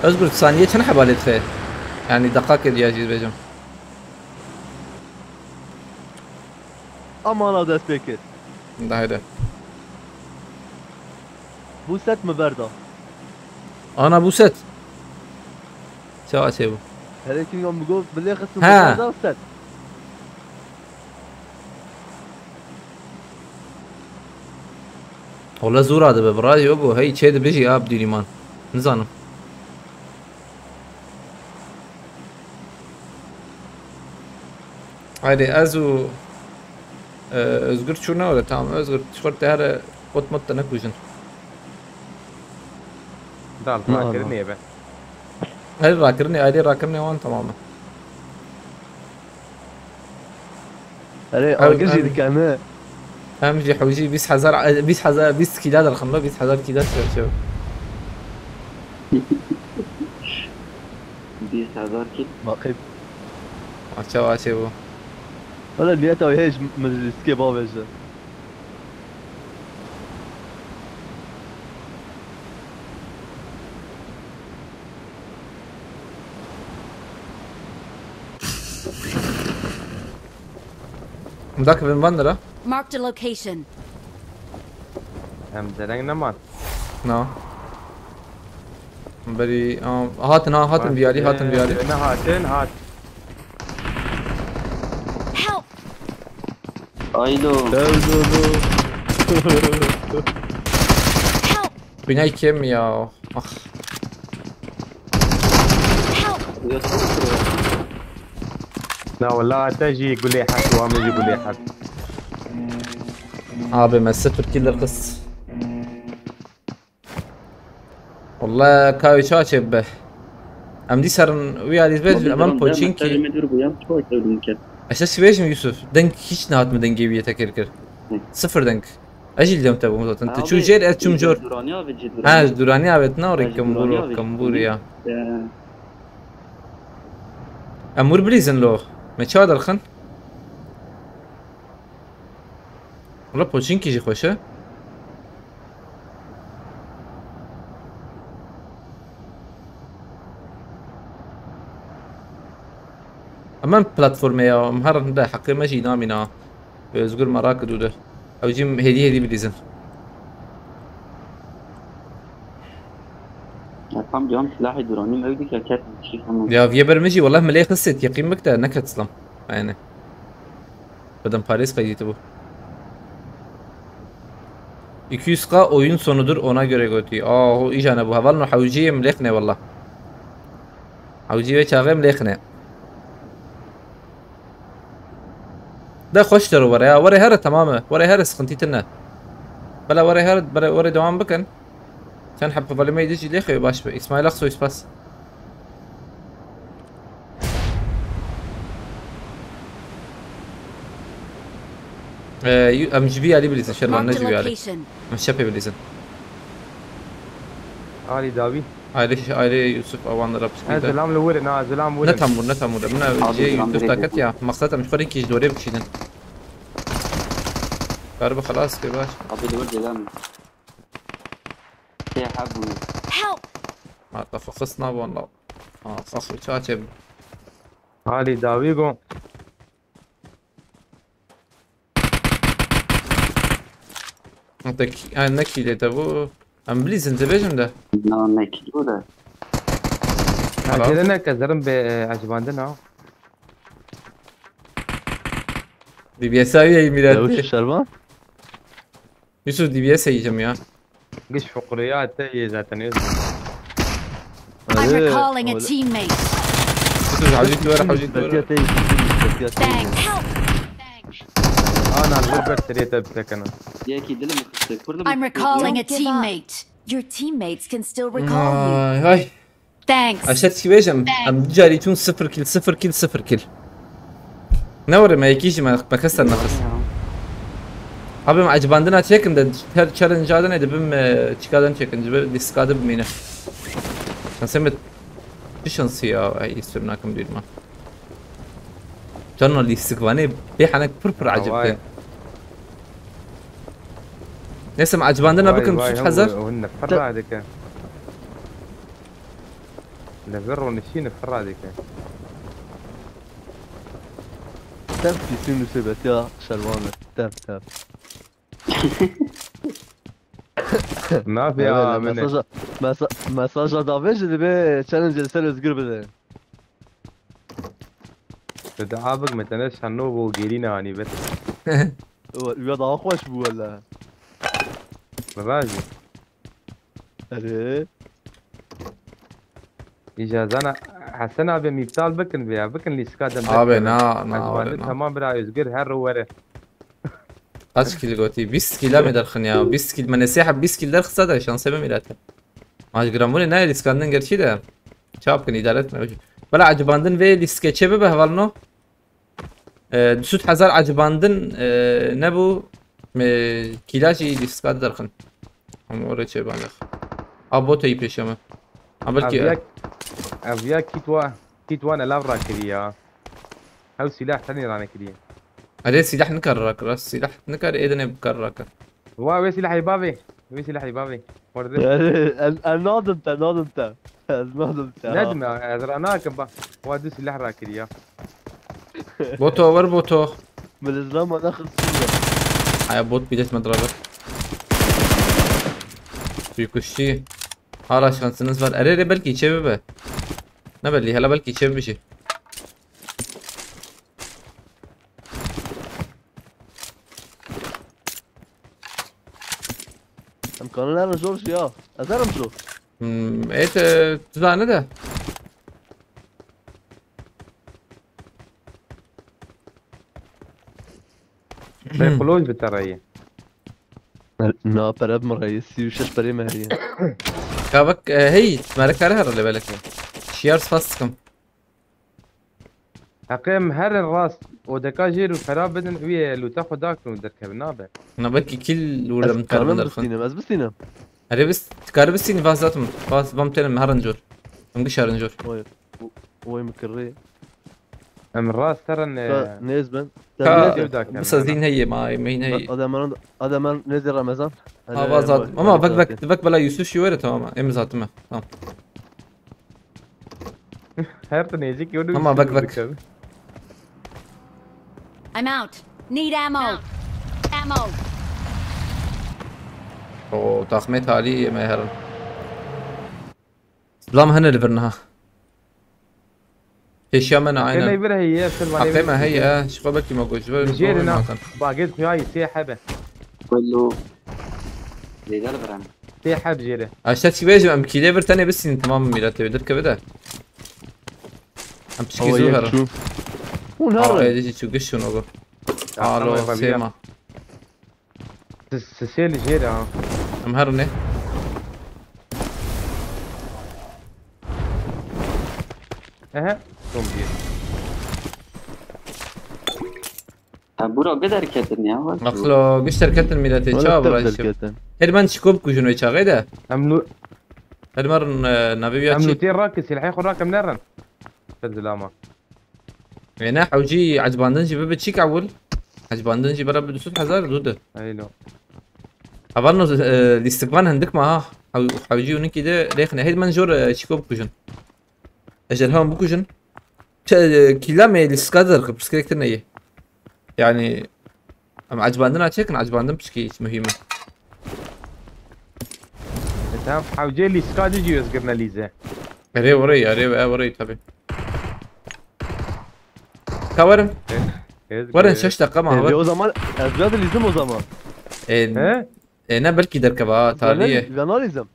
اصبر ثانيه كان حبالي خير يعني دقائق دياجي بجم اما انا دست بكر ده هيدا بوست مبرده انا بوست شو اسيبه هذيك يوم بقول باللي خصم ها. مبرده وست والله زور هذا ببراي يوغو هي شيء بيجي اب ديليمان نزانم هادي ازو ازغر شونا ولا تمام ازغر شورت هذا قط مت نكوجن دال لا، ما لا. كرني يا هاي راكرني وان تماما هذي أو- اول شيء أو- ذيك انا اهم شيء حوجي 20 كيلاد الخمره 20,000 كيلاد شو 20,000 كيلو. ما خيب شو اسيبه ولا اللي اتوا هيج من السكيب اوفيج ذاك بن بندرة Marked a location. هم زلنا نمان نعم بري هاتن بيالي انا هاتن هات Help! ايلو Help! بناي كم يا اخ Help! لا والله تجي يقول لي حد وام يجي يقول لي حد ابي مسته كل القص والله كاوي شاشب ام دي سرن ويا دي بيج امام بوتشينكي اساس بيجم يوسف دنك هيش نهات من دنجي بيه تكركر صفر دنك اجي اليوم تبو مزوت انت شو جيل اتشم جور ها دوراني ابت نوري كمبور يا امور بليزن لو ما تشاد الخن والله بوتشينكي جي خوشه امان بلاتفورم يا مهر ده حقي ماشي نامنا زغر مراكد وده او جيم هدي بليزن الحمد لله سلاحي دراني ما يوديك كاتب شيء يا فيبر مجي والله ملي قصت يقين مكتا نكت سلام يعني بدن Paris kaydı bu 200k oyun sonudur ona göre götü. O ijana bu havalno حوجيه مليخنه والله حوجيه شاغي مليخنه ده خوش ترى ورا هذا تماما ورا هذا سخنتيتنا بلا ورا هذا بلا ورا دوام بكن كان حب بالي ما يجي ليخي باش اسماعيل اقصو يسباس امجبي علي بليزن شرلا Marked a نجبي علي location. مش شابي بليزن علي داوي عائلة يوسف اوان رابس كده زلام لورن زلام ورن نتامور من جي يوسف تاكت يا مقصد مش فريق كيش دوري بكشيدن قارب خلاص كده باش ابي دور جلام يا حبو Help! ما تفقصنا والله صح شاتب علي داوي جو انتك نكي ده تبو ام بليزن تبيجم ده لا نكيلو ده خلاص. عندنا كزرم بعجباندنا دي بي اس اي وش ميلاد الشربان؟ يوسف دي بي اس اي جميعا قش فقريات تي ذاتني I'm recalling a teammate. يوسف حوجيت ورا حوجيت ورا Thanks. Help! انا الغربة تريت بسكنة يا كي دلم خصك كل I'm recalling a Don't give up. teammate. Your teammates can still recall you. هاي Thanks. اشتري كي بيجم ام جاريتون 0 كيل نور ما يكيش ما كسر نفس Abim acabandına çekin de her challenge adı neydi? Bim çıkadan çekin. Bir diskadı bimine. Sen semet bir şansı ya. Ay istemem nakım değil mi? تنو اللي استقباني بيحنك بربر عجبتين نسمع عجباندنا بكم بصوت حذر وهن فرع هذيك نفر ونشين فرع هذيك تف كيسين سبت يا شلوانة تف ما في من مساجا دافيج اللي بي تشالنج السنة صغير بده تدعابك متناش هنوب وجيرينا يعني بس الوضع خوش بو ولا الراجل اري إجازة أنا حسنا بمثال بكن بيا بكن اللي سكادم ابي نا ولا تمام برا يزقر هر ورا kaç kilo goti 20 kilo mi darxın ya 20 kilo من الساحه 20 kilo darxsa da şansa mı milata ماش جراموني ناي لسكاندن قرشي ده شاب كان ادارتنا بلا عجباندن في لسكتشي به هvalno دسوت حزار عجباندن نبو كيلاجي لسكاد درخن هم oraya çebanlar ابوتو يبيشما أبيك أبيك كيتوانا لافرا كريا أو سلاح ثاني رانا كريا هذا سلاح نكررك راس سلاح نكر ايه ده بكررك وي سلاحي بابي وي سلاحي بابي ورد النادمت ندم أزرعناك با وادو سلاح راكريا بوتو ور بوتو من الإسلام ما داخل سوريا هاي بوت بديت مضربك في كشتي hala şansınız var. Arere belki içebi be. Ne belli hala belki içebi bir şey. امكاننا نزور يا ازرم شو Evet tuzağını da. بيقولوش بالترية نا براب مرئيسي وشش بري مهرية Kabak hey تمارك عليها اللي بالك. شيارز فاستكم. أقيم هر الراس ودكاجير وخراب بدن ويا لو تاخذ داك ودركب نابه أنا بلكي كل ولا متكرر كارم درخن. بستينا بس بستينا أري بس تكرر بس إني فازاتهم فاز بمتين مهرنجور. مقش هرنجور. وي مكرية من الراس ترى نيزبن بس الدين هي ما هين هي. ادم نزل رمضان فازات أما بك بلا يوسف شوية تمام إمزات ما. تمام. هرتني يجيك يقول أما بك. I'm out. Need ammo. Ammo. أو تخميت علي ما يهرن. لا ما هن اللي برناها. ايش يمنا كنا عينا يبرها هي حقيمة هي شو بلكي ما قلت جيرنا باقيت خياي سيحبه كله زي ده البرام سيحب جيره اشتات شي بيجي ام كيليفر تاني بس تمام ميلاتي بدك كده ام تشكي زوهر هو اه نهار يجي شو قشو نوغو الو سيما سيل جيره ام هرني اها توم جير برو قدر كتن يا ولد مخلو قشتر كتن ميلاتي شاب رايش هدمان شكوب كوجنو يشا غيدا املو هدمر نبي بياتشي املو تين راكس الحين خذ راكم نرن تزلاما يعني حوجي عجباندنجي ببتشيك اول عجباندنجي برا بدوسوت حزار دوده ايلو أظن الاستقبال عندك معاه حوجي ونكي ده ليخنا هيد منجور شكوب كوجن أجل هون بكوجن كلام الاستقادر بس كده نية يعني أم عجباندنا تشكن عجباندنا بشكي مهمة انت حوجي لي سكاد يجي يذكرنا ليزا أري وري طبعا كورم ورن شش دقيقة ما هو o zaman Ezradilizm o zaman ها أنا بلكي دركبها تالية Venalizm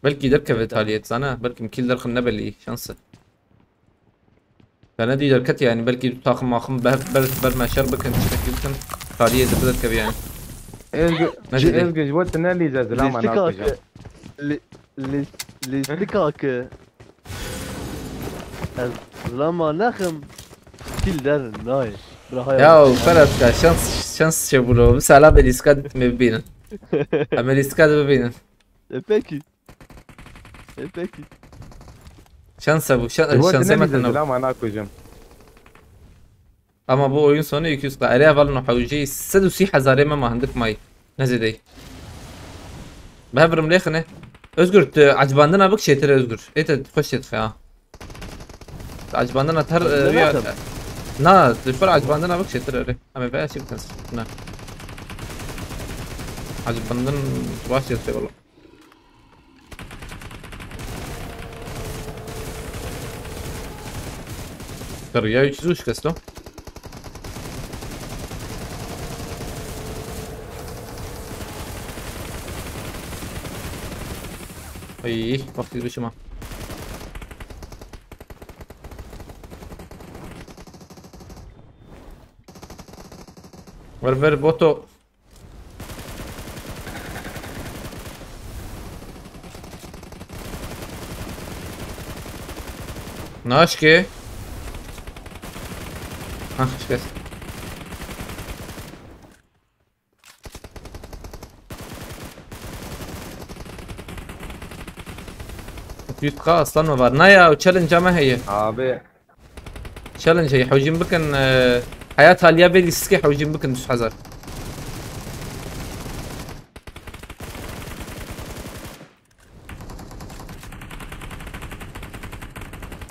بلكي دركبة تالية أنا بلكي مكيل درخن نبلي شانسة فأنا دي دركت يعني بلكي طاقم ماخم بر ما شربك انت شكلتن تالية دركب يعني ازق جوات ليزا زلاما ناقص لستيكاك لما نخم كل در ناي ياو فرق شانس شبولو بس على باليسكاد مبينا أما اليسكاد مبينا peki شانس أبو شانس زلاما مثلا ناقص Ama bu oyun sonu 200 قاري ظل حوجي 130,000 ما عندك ماي نزيدي بهبرم ليخنه özgür عجباندنا بك شيتر özgür انت تخش تخيا عجباندنا تهر نا تفر عجباندنا بك شيتر اما بقى شي بتنس نا عجباندن واشي والله قرية يجوش كستو اي وقت بشما وربر بوتو ناشكي ها شكست يتقى اصلا ما بارنايا وتشالنج ما هي ابي تشالنج هي حوجين بكن حياتها اليابي اللي سكي حوجين بكن دوس حذر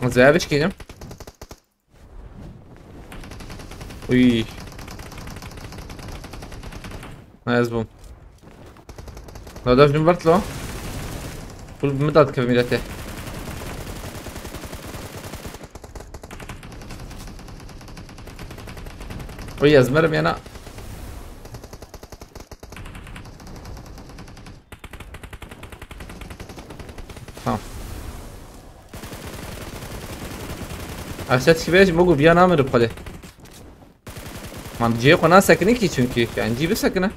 زي ايش كده وي نايس بوم لو داف جنبرت له كل بمدد كميلته وي ازمرم انا tamam aşağıdaki beş mogu bir yana mı rıpalı man ciye kona sakını ki çünkü yani cibi sakını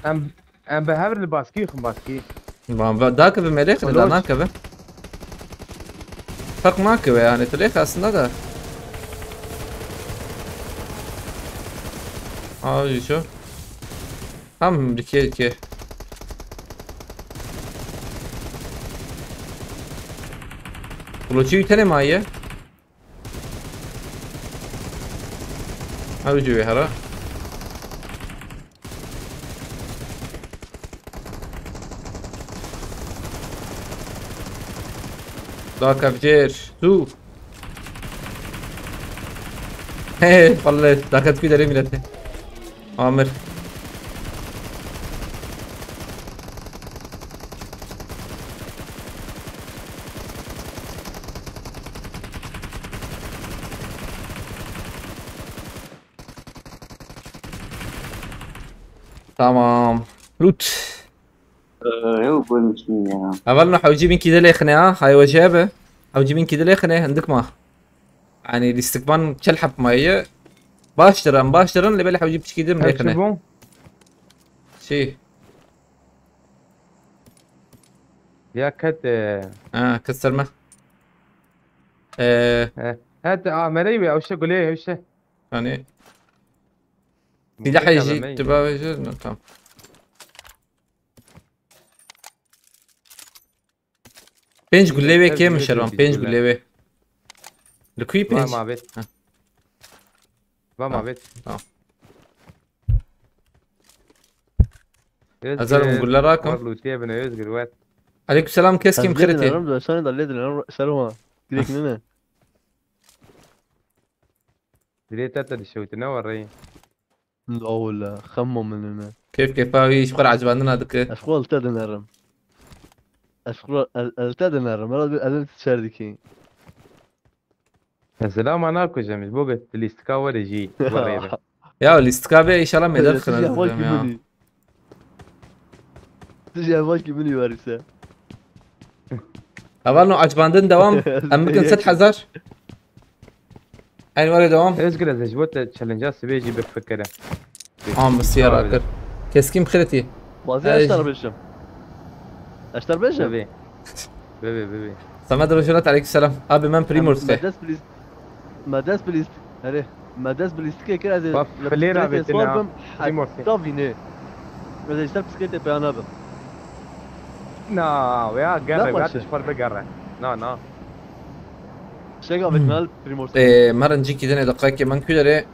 ام بهاور الباسكي خم باسكي man daha kabı melek de daha kabı fark ما kabı yani تلاقي aslında da abi şu هم دكي ولوتشي تاني معايا ارجو يا هرا لا كافجير تو هي والله دخلت في دري ملته عامر تمام لوت هو بقول مش مني عملنا حوجيبين كده ليخنا هاي وجابه حوجيبين كده ليخنا عندك ما يعني الاستقبال تلحب مايه مباشرا اللي بالي حوجيب كده من ليخنا شي يا كت كسر ما هات مريبي او شو قولي وش يعني سلاح يجي تبغى تمام بينج قلبي كم شربان بينج قلبي لكوي بينج ما بيت ما بيت ازال نقول له راكم عليكم السلام كيسكي مخرتي رمضان شلون ضليت شلون قلت لنا دريت انت اللي شويتنا وري لا ولا خمم مننا كيف هاي شكرا عجباننا هذاك اشغل تدنرم اشغل التدنرم انا تشاردكي السلام عليكم جميل بوقت اللي استكا ولا جي وري يا الاستقابه ان شاء الله ما يدخل تجي أبغاك مني وارثة. أولنا عجباندن دوام أمكن 6000 أين وري دوام؟ إيش قلت جبت تشالنجات سبيجي بفكره. مسيرة أكر كيسكيم خلتي. وازي أشتر بيشم. أشتر بيشم. بيبي. سماد رجلات عليك السلام. أبي من بريمورس خي. مدرس بليست. هره. مدرس بليست كي كذا زي. فليرة بيتنا. بريمورس. طافينه. إذا اشترك سكيت بيانابه. نا ويا قرر قاعد تشفر بقرر نا شقا بتنال بريمورس مرة نجيك دني دقائق من كده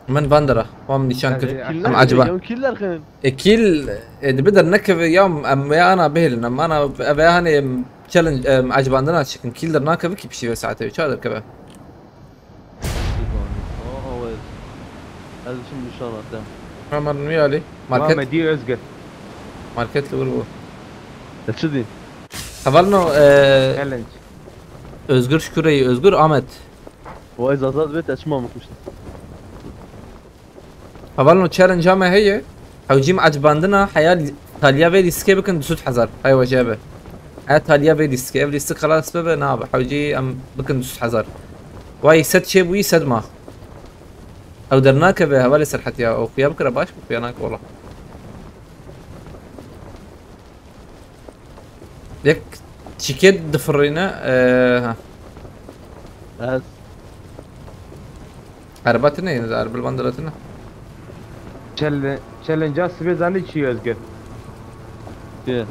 من فاندرا وام نيشان كده كلر ام عجبان يوم كلر خن كيل بدر نكف يوم ام يا انا بهلن ام انا ابي هاني تشالنج عجبان شكل كيل ناكف كيف شي ساعتين شو هذا الكبه هو هذا شو ان شاء الله تمام عمر ميالي ما ماركت مدي ازقر ماركت لورو شدي خبرنا تشالنج Özgür Şükür'ü Özgür Ahmet واذا زاد بيت اشمامك مش خبرنا تشالنج ما هي حوجيم عجباندنا حياة تاليا في ديسكي بكن دسوت حذر هاي وجابه حياة تاليا في ديسكي ديسك خلاص بابا ناب حوجي ام بكن دسوت حذر واي سد شي وي سد ما او درناك بها ولا سرحت يا او يا بكره باش بياناك والله ديك شيكيت دفرينا بس عرباتنا اذا عرب البندلاتنا تشالنجات سبيزاني شي ازقر كيف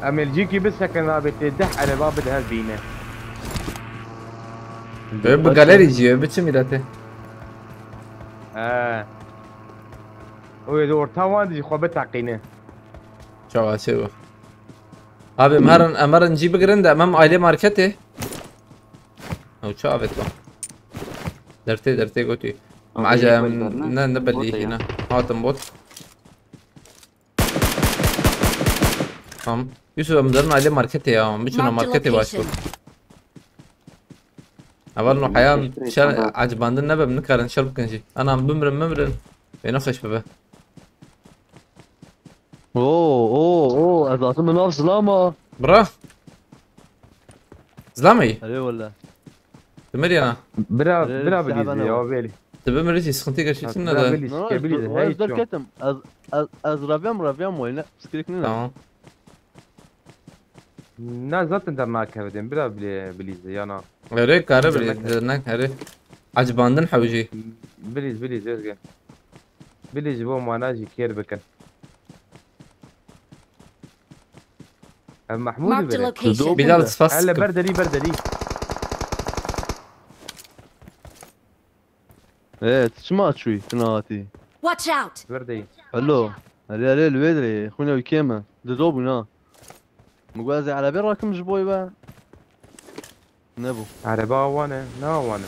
املجيكي بس كان بتدح على باب الهالبينه بقالري جي بتشمي داته ويدور تاوان دي خو بتعقينه شو اسوي ابي مرن نجيب جرند امام عائله ماركته او شو ابيتو درتي قوتي مع جا نبلي هنا هاتم بوت يوسف مدرنا عليه ماركته يا مشونا ماركته باشو اولنا حياه شال عجباندنا بنكر ان شرب كنجي انا بمرن بينخش بابا اوه هذا من نفس لاما برا زلامي ايوه ولا تمري انا بلا بليز يا ويلي تبى مريتي سخنتي قشيت بلا لنا بليز بليز هاي ده الكتم از رافيام وين سكريك نينا تمام نازلت انت معك هبدين بلا بليز يا انا هري كارب درناك هري عجباندن حوجي بليز يزقن بليز بو ماناجي كير بكن محمود Marked a بلد location. بلال هلا تفسك برده لي ايه تسمعت شوي تناتي Watch out! برده حلو هلي الويدري خونا ويكيما دوبنا مقوازي على بين راكم جبوي بقى نبو عربا وانا وانا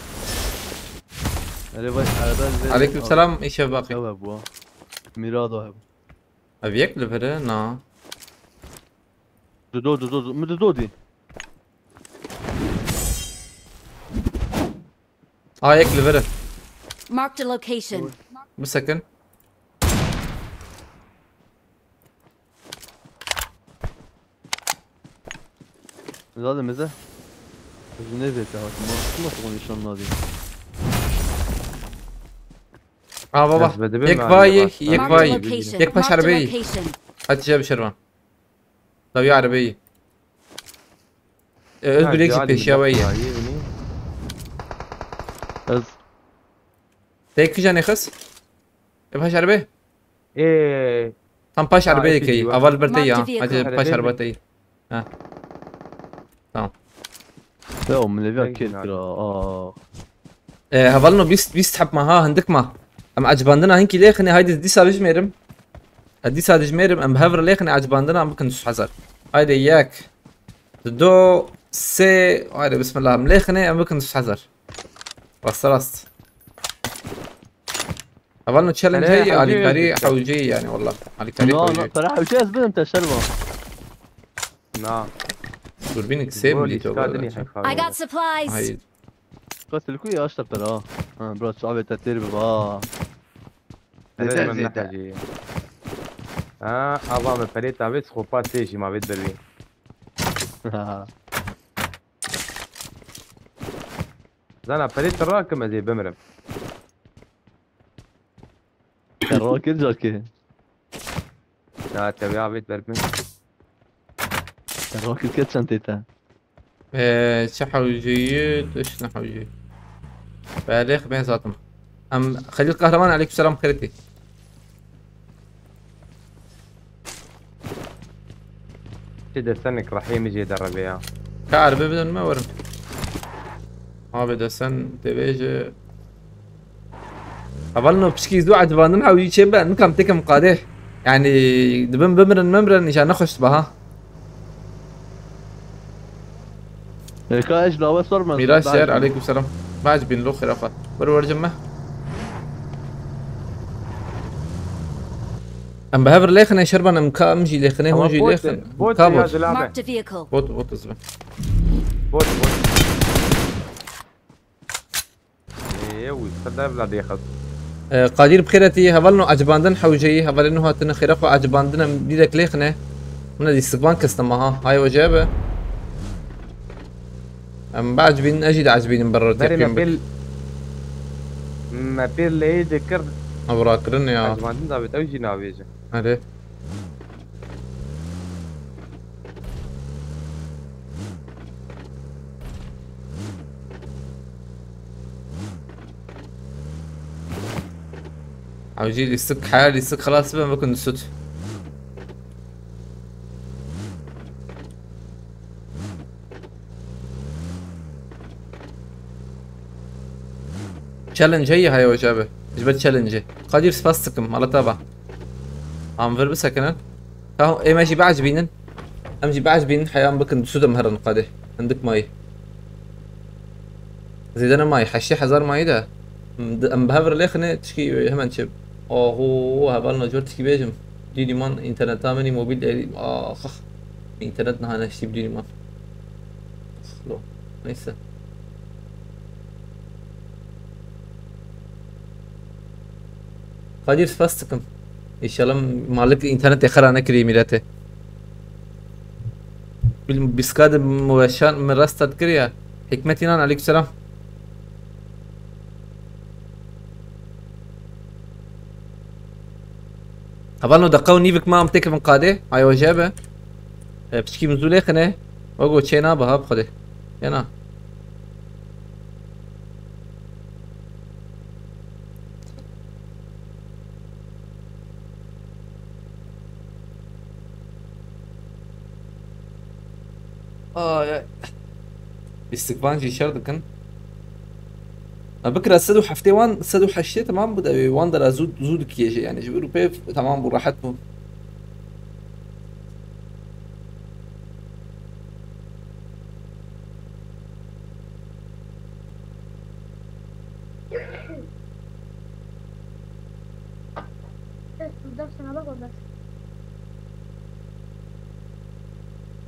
هلي بس على بال عليكم السلام ايش باقي شباب ميرادو هبو ابيك لفره نا دو مدودي هيك لفره Marked a location. بسكن هذا مزه نزلت هات ما تقول ان شاء الله دي بابا يك باي يك باش Marked a عربية location. هات جاب شروان طب يا عربية اذكر يكسب بيشاوية بس تيك جاني خس باش عربية ايه هم باش عربية كي ايوه. اول برتي Marked vehicle. هات باش عربية ها تمام يوم من اللي فيها كده هفلنو بيستحب معها هندك ما ام عجباندنا هنكي ليخني هايدي دي سال جميرم هدي سال جميرم ام هفر ليخني عجباندنا ام كنت حذر هايدي اياك دو سي هايدي بسم الله مليخني ام كنت حذر راست هفلنو تشالنج هي علي كاري حوجي يعني والله علي كاري حوجي صراحه وش اسباب انت الشلوه نعم دوربين كسيب لي تو I got supplies. هاي قلت لك يا اشطر ترى برو صعب ترتيب بابا لازم نحتاج اظن فريت عبيد سخوبات سيشي ما بيت بربين زانا فريت الراكم زي بمرم الراكد جاكي لا تبي عبيد بربين الراكد كت سنتيتا شو حوجي ايش نحوجي بالغ بين ذاتهم ام خليل قهرمان عليكم السلام خيرتي كده استنك رحيم يجي يدرب اياه كعربي بدون ما ورم Abi sen devece. Avalno bişki zu acıbandın ha uyu çebe nkam tekem qadeh. Yani dibim bimren nişan naxuş baha. كايش لا بس صار ما Miraç şer aleyküm selam. Bac bin lo khirafa. Var cemme. Am behaver lekhne şerban am kamji lekhne هو hoji بوت lekhen. بوت يا زلمه Marked a vehicle. Bot izbe. بوت ايوه صدق بلاد ياخذ قادير بخيرتي هفلنو عجباندن حوجي هفلنو هاتنا خيرفا عجباندن بديدك ليخنه من دي استقبان كستمها هاي وجابه ام بعجبين اجد عجبين برا داري تيقين بك ما بير لي ذكر ابراكرن يا عجبان دا بتوجي نافيجه عليه عاوجي لي السك حالي السك خلاص ما بكون السوت تشالنج هي وجابه جبت تشالنج قادير سباستكم على تابع عم فير بسكنن كاو اي ماشي بعجبينن امجي بعجبين حيام بكن سودا مهرن قادي عندك ماي زيدنا ماي حشي حزار ماي ده ام بهفر ليخنه تشكي همان شب هو هبالنا جور تشكي بيجم ديني مان انترنت تامني موبيل دي اخ انترنت نهانا شتيب ديني مان لو نيسا قادر فاستكم ان شاء الله مالك انترنت اخر كري ميراته بسكاد مباشر من راس تذكريا حكمتنا عليك السلام هبالنو دقاو نيفك ما امتك من قاده هاي وجابه بشكي مزولي خنه وقو تشينا بها بخده ينا يا استقبال جي شردكن بكره سدو حفتي وان سدو حشتي تمام بدا وان در زود كيجي يعني جبرو بيف تمام براحتهم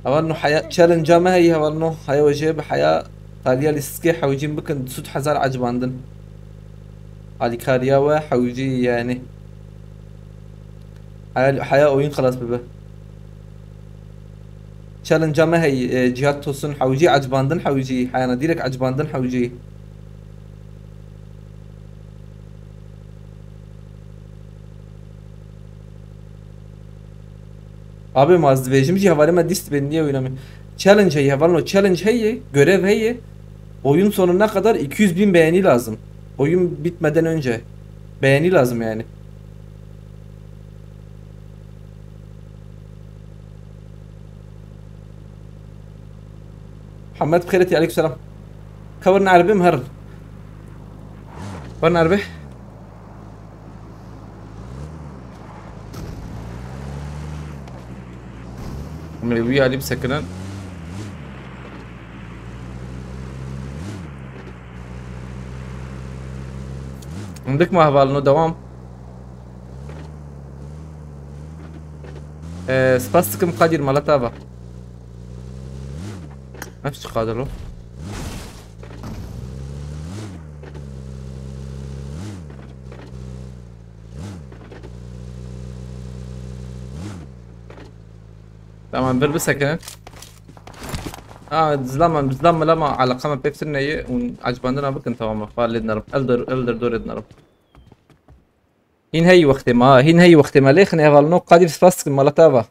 هوانو حياة تشالنجا ما هي هوانو هاي وجه بحياة قاليا لسكي حوجين بكن سود حزار عجباندن هادي كاريا حوجي يعني حياة اوين خلاص ببه تشالنجا ما هي جهات توسن حوجي عجباندن حوجي حيانا ديرك عجباندن حوجي Abi mazdivejim ki havalime dist ben niye oynamıyorum? Challenge hey havalno challenge hey görev hey oyun sonuna kadar 200.000 beğeni lazım. Oyun bitmeden önce beğeni lazım yani. محمد بخيرتي عليك السلام. كورنا عربي مهر. كورنا عربي. ملوي عليه بسكنان. عندك ما هبالنو دوام. سباستكم قادر مالتابا. نفس قادره. تمام بلبسها كانت زلام لما على قمة بيبسنا هي وعجباننا بكن تمام فالد نرب الدر دورد نرب هين هي وقت ما ليخني هفالنو قادر سباستك مالتابا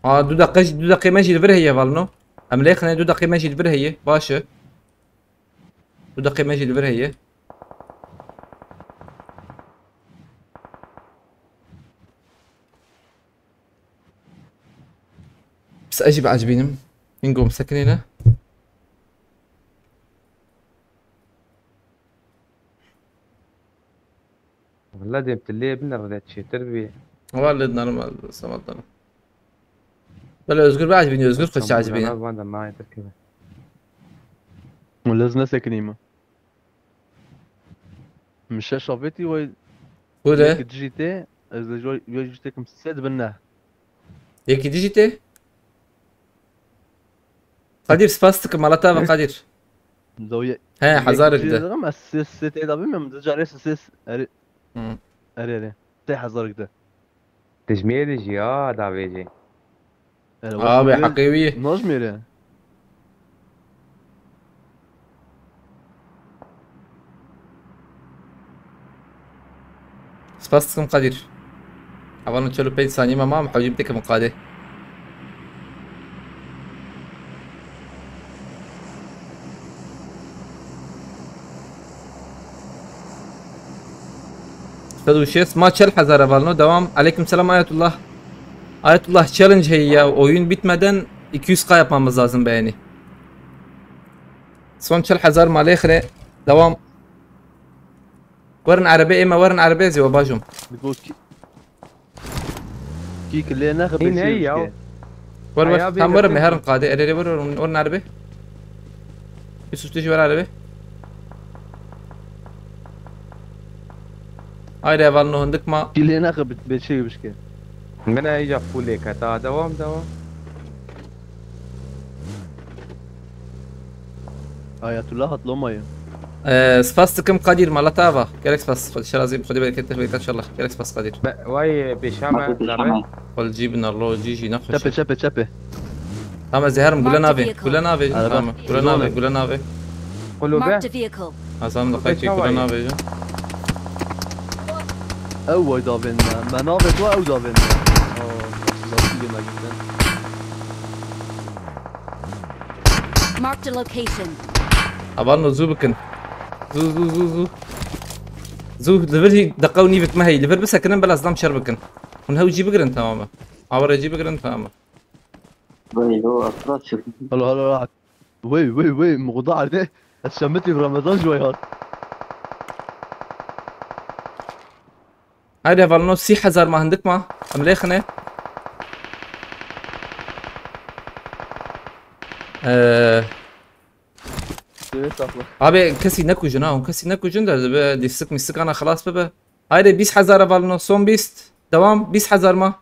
دو دقيقة ماشي الفر هي هفالنو ام ليخني 2 دقيقة ماشي الفر هي باشا 2 دقيقة ماشي الفر هي بس اجي عاجبينهم ينقوم سكن هنا. والله دي بتلي بنردت شي تربية. والله نورمال سمعتنا. بلا özgür bir عاجبيني özgür خش عاجبيني. ما عندنا معي تركيبة. ولازنا ساكنين مش شافيتي وي Böyle جيتي اذا جيتي كم سد بناه yeki dijite. Kadir spastık malata ve Kadir. زاوية He hazar gide. ما سيت اذا بهم تجاري سيس اري Hı. اري سي حزار كده تجميل جي دافيجي. Abi حقيقي. نجميره Spastıkım Kadir. Havanın çölü 5 saniye ama محاولين بتك مقاده. استاذ شيس ما çel hazara balno devam. Aleykümselam Ayetullah. Ayetullah challenge hey ya oyun bitmeden 200k yapmamız lazım beğeni. Son çel hazar malekre devam. ورن عربي اما ورن عربي زي وباجم. بتقول كيك اللي ناخذ هين هي أهو. ور ور أيابي tam ور بيرتين. مهرن قاده اري ور ورن عربي. يوسف تجي ور عربي. هاي valno هندك ما كي اللي ناخذ بشيء بشكل من اجى فوليك هتا دوام. آيات الله هطلو مية spastıkım Kadir Malatava. Gerek spas. خدش لازم خدي بالك انت ان شاء الله. gerek spas Kadir. واي بشامة لاري. قل جيبنا الله جيجي نخش. شبه شبه Ama Zeherim Mark gule the nave. vehicle. Gule nave. Tamam. Gule nave. Gule nave. قولوا به. Marked a vehicle. Azam da kayki gule nave. أو دافن منابت أو دافن Marked a location. Abanno zu بكن. zu. zu ليفر دقوني بك ما هي ليفر بس كنا بلا صدام شربكن. من هو جيب قرن تماما. عبر جيب قرن تماما. وي هو افراد شوف هلا وي مغضى عليه شمتي برمضان شوي هاد هاي فالنو سي حزار ما عندك ما امليخنه. Abi kesi ne kucun ha? Kesi ne kucun da be disik misik ana خلاص bebe. Haydi 20000 valno son bist. Devam 20000 ma.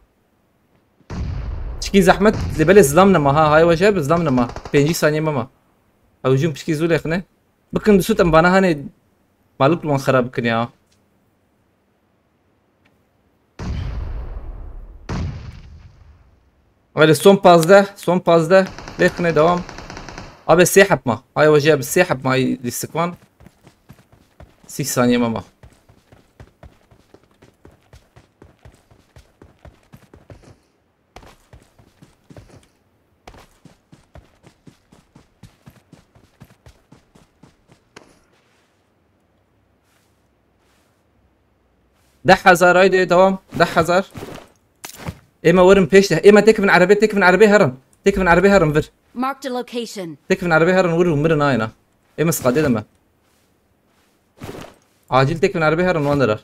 Çiki zahmet lebele zlamna ma ha hay vajab zlamna ma. 5 saniye ma. Avcum pişki zule khne. Bakın dusutam bana hani maluk lan kharab kın ya. Haydi son pazda lekhne devam. Abi سيحب ما هاي وجاب السيحب ما الاستكوان 6 ثانية ماما ده حزار هايدي دوام ده حزار اما ورم بيشته اما تكفن عربية هرم تكفن عربية هرم فر Marked a location. تكفن عربية هرن ورو مرنا هنا اما سقادي لما عاجل تكفن عربية هرن واندر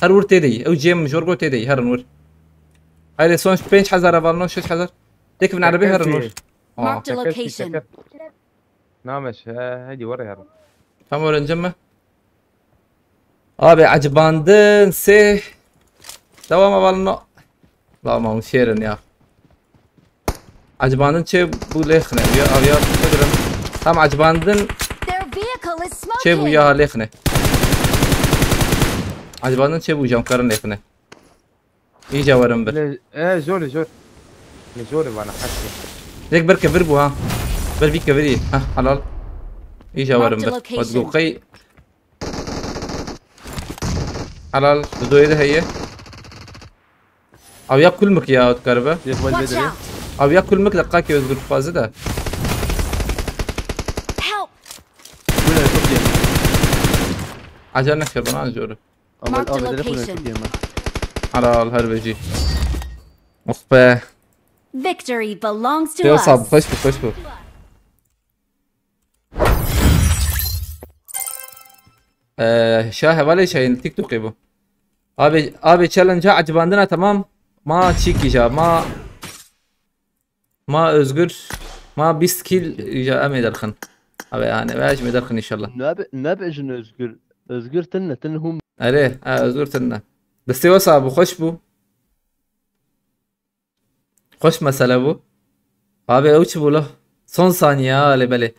هر ور تيدي او جيم جورجو تيدي هرن ور هاي سونش بينش حزر فالنو شش حزر تكفن عربية هرن ور Marked a location. نامش هاجي وري هرب. فامور نجمة ابي عجباندن سي دوام فالنو لا ما مشيرن يا عجباندن çe bu lehne ya avya federim tam عجباندن Their vehicle is çe bu smoking. ya lehne عجباندن çe bu jamkarın lehne iyice varım bir ايه جوري وانا حاسس. ليك بركة بربو ها بربيك كبري ها حلال iyice varım bir location. وتقوقي حلال بدوية ده هي او ياكل مك يا تقربه يقبل Watch بدري out. او ياكل مك دقاك يزقر فازه ده Help. وين الكوبيا عجلنا شربنا جوره بدري وين الكوبيا على الهربجي مخبه Victory belongs to يا صعب us. خش بو خش بو. شاهي ولا شيء تيك توك يبو. ابي تشالنج عجباندنا تمام. ما تشيكي جا ما özgür ما 20 kill جا امي درخن. ابي يعني باش مدرخن ان شاء الله. نابع جن özgür تن هم عليه özgür تنا. بس يا صعب وخش بو. خوش مسألة bu. Abi uç bu la. Son saniye ale böyle.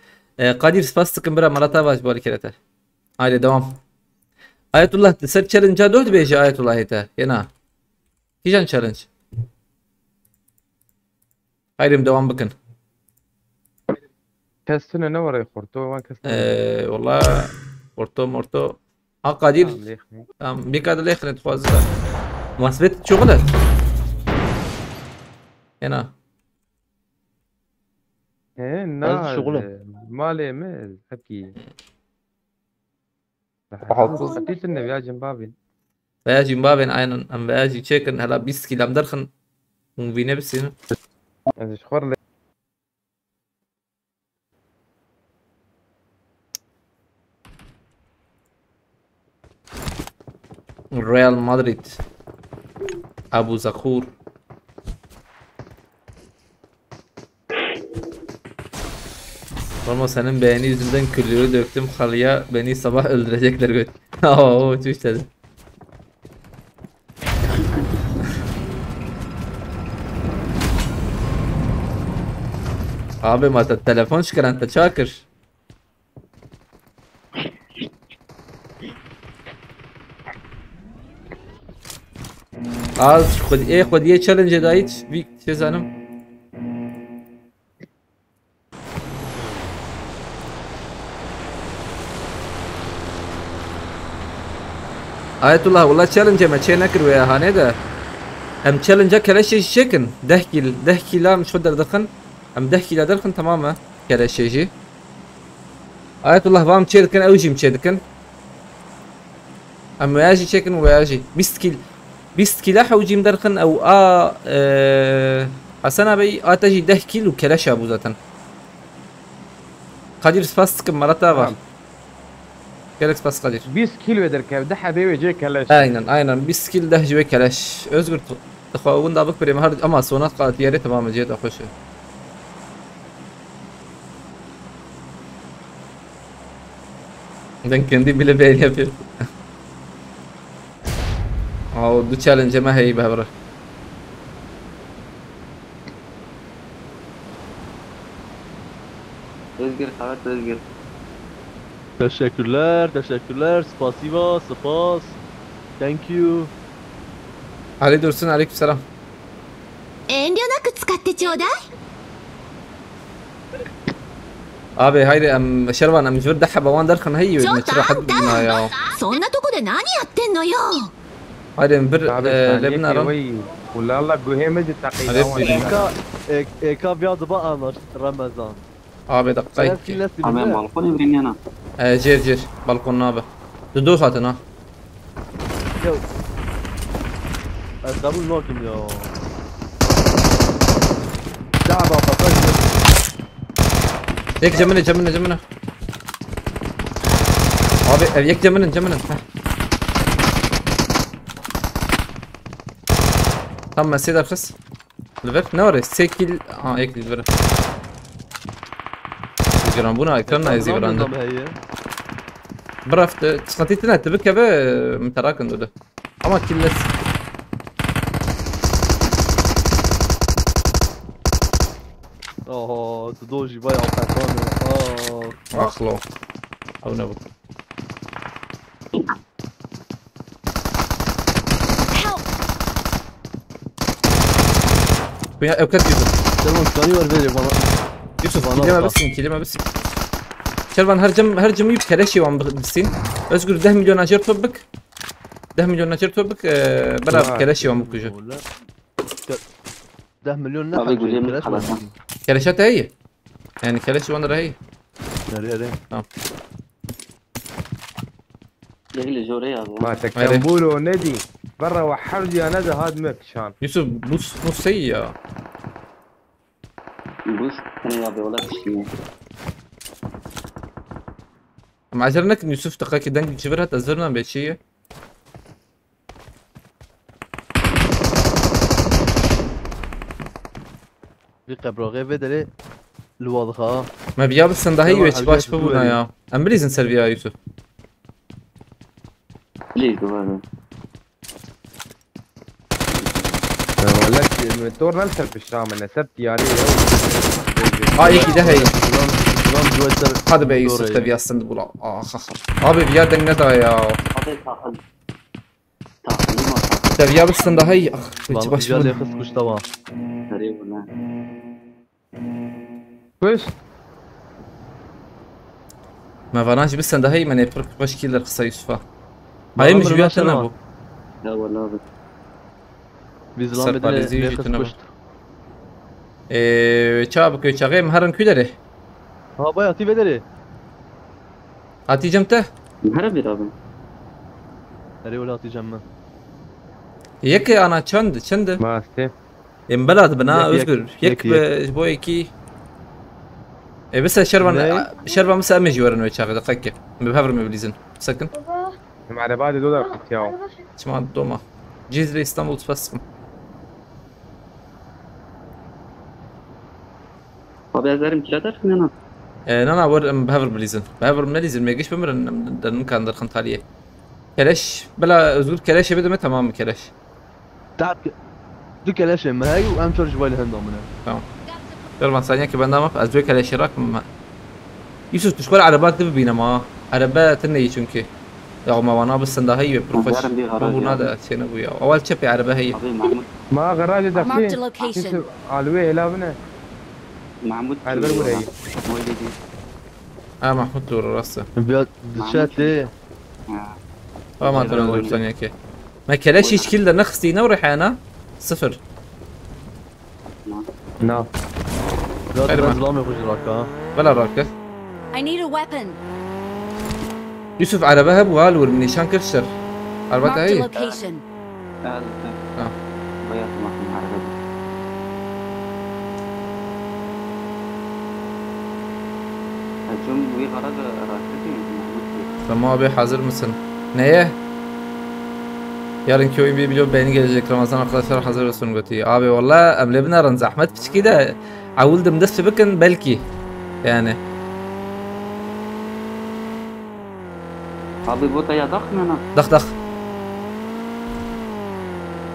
Kadir spastıkın bira marata baş bu harekete. Haydi devam. Ayetullah ser challenge 4 beji Ayetullah ite. Yana. Kijan challenge. Haydi devam bakın. كاستنا نورا يخورتو وين كاستنا والله مرتو. Kadir. Tamam bir kadar leknet fazla. Masbet şoğlu. Yana. ايه هذا الناس شغله. مالي ميل حكي حطيت انه يا جنبابي Veya Zimbabwe'nin aynen am veya çekin hala 20 kill am darkın. Bir ne bilsin. ايش خور Real Madrid. Abu Zakur. Ama senin beğeni yüzünden küllüğü döktüm halıya, beni sabah öldürecekler göt. Oo çüş dedi. Abi mata telefon çıkaran da çakır. Az خودیه challenge دایت bir şey zanım. Ayetullah والله challenge ما شيء نكر ويا هاني ده. هم challenge كلا شيء شكن 10 كيلا مش قدر دخن. هم 10 كيلا دخن تماما كلا شيء. Ayetullah vam çedirken evcim çedirken. Ama yaji çekin ve yaji 20 كيلا حوجيم درخن او حسن ابي اتجي 10 كيلو كلاش ابو زاتن قدير سباستك مرتا var. Galax bas Kadir. 20 كيلو يدرك ده حبيبي جاي كلاش Aynen 20 كيل ده جوي كلاش özgür تخاون da bak بريم هارد ama sonat قات يا ريت تمام جيت اخش ben kendi bile beğeni yapıyorum. او دو challenge ما هي بهبره Özgür evet Özgür. Teşekkürler. Spasiba, spas. Thank you. Ali Dursun aleykümselam. 遠慮なく使ってちょうだい。 Abi haydi Şervan am jur daha bawan darkhan hayyちょっ ne と tira あん had bina ya. たそんなとこで何やってんのよ。 haydi bir lebna ran ولا الله قهيمة عليك تقييم Eka بياض بقى رمضان. abi dakika في ناس Hemen balkon evren yana. Cer balkonuna abi. Dudu zaten ha. قبل نوكم يا دعبة بطاقة. Yek cemine. Abi yek cemine. Tam mesaj arkası. Liver ne var? Sekil ek liver. Zigram buna ekranla yazıyorum. برافت تسقطيتنا تبكى به متراكن ده اما كلس تدوجي بايع وقعتاني اخلو او نبو يا اوكات تمام ثاني ورفيلي يوسف كلمة بس Şervan her cam yiyip keleşi var bilsin. Özgür 10 milyon acer topuk. 10 milyon acer topuk. Beraber keleşi var bu kucu. 10 مليون Abi gülüm نحن خلاص. Keleşat iyi. Yani keleşi var iyi. ناري Tamam. يغلي جوري يا ما تكمبولو ندي برا وحرجي انا ده هاد مك شان Yusuf bu şey ya. بص انا يا ابي ولا تشتي معذرنك ان يوسف تقاكي دنج شبرها تزرنا بشيء. في قبرغي بدري الواضحة. ما بياب الصندهي طبعاً ويش باش الجهاز ببونا يا امبريزن سيرفيا يوسف. ليك هذا ولك الدور نلسل بالشام انا سبت يعني يكي ده هي سلام جوال هذا بقى يوسف تبي الصند بولا خخر ابي بياد ندا يا هذا تاخذ ما تبي الصندهي ويش باش جال ببونا. يخص كش طبعا. تقريبا ولا كويس ما فاناش بالصندهي ما نفرق باش كيلر خصا يوسفا. هاي مش بياتنا ابو. لا والله بس بيزلام سر بدري باليزي يخص جيتنا كش. تشابك شغي مهرن كدره ها بايا تي بدري. هاتي جمته مهرب رابع أري ولا تجمع. يكي انا چند ما ستيف بلاد بنا يك- اذكر يك- يك بويكي بس شربان مسا امجي ورن ويشاغ دقيقة بهفر مبليزن سكن على بالي دولار ياو اسمع دوما جيز لي اسطنبول بس ابي ازارم كلا خلينا انا ور بهفر مبليزن ما يجيش بمر دن كان در خنطاليه كلاش بلا زول كلاش بدا تمام كلاش تعب دو كلاش ما هاي وام تشارج جوال هندو منها. تمام يلا ثانية كبرنامج ازوي كلاش راك يوسف تشكر عربات تبينا ما عربات تني چونكي يا ما وانا بس ده هي بروفيش بقولنا ده سينا ويا اول شيء عربه هي ابي محمود ما غراج Marked a دفين location. علوي لا بنا محمود على بالي ولا والدي محمود دور راسه بيات شات ليه. ما تقول ثانية كي ما كلاش يشكل ده نخستينا وريحانا صفر نعم بيات خير ما. بيزلام يخش راكا. بلا راكه I need a weapon. يوسف عربها بوال والنيشان كرشر عربتها Marked a هي location. هذا بيات ما في عربي الجم وي غرق راكتي محمود لما abi hazır mısın? Neye? Yarınki oyun bir biliyorum beni gelecek Ramazan arkadaşlar hazır olsun götü. Abi valla emlebine aran zahmet biçki de avuldım da sıbıkın belki yani. ابي بوتا يا ضخم انا Dak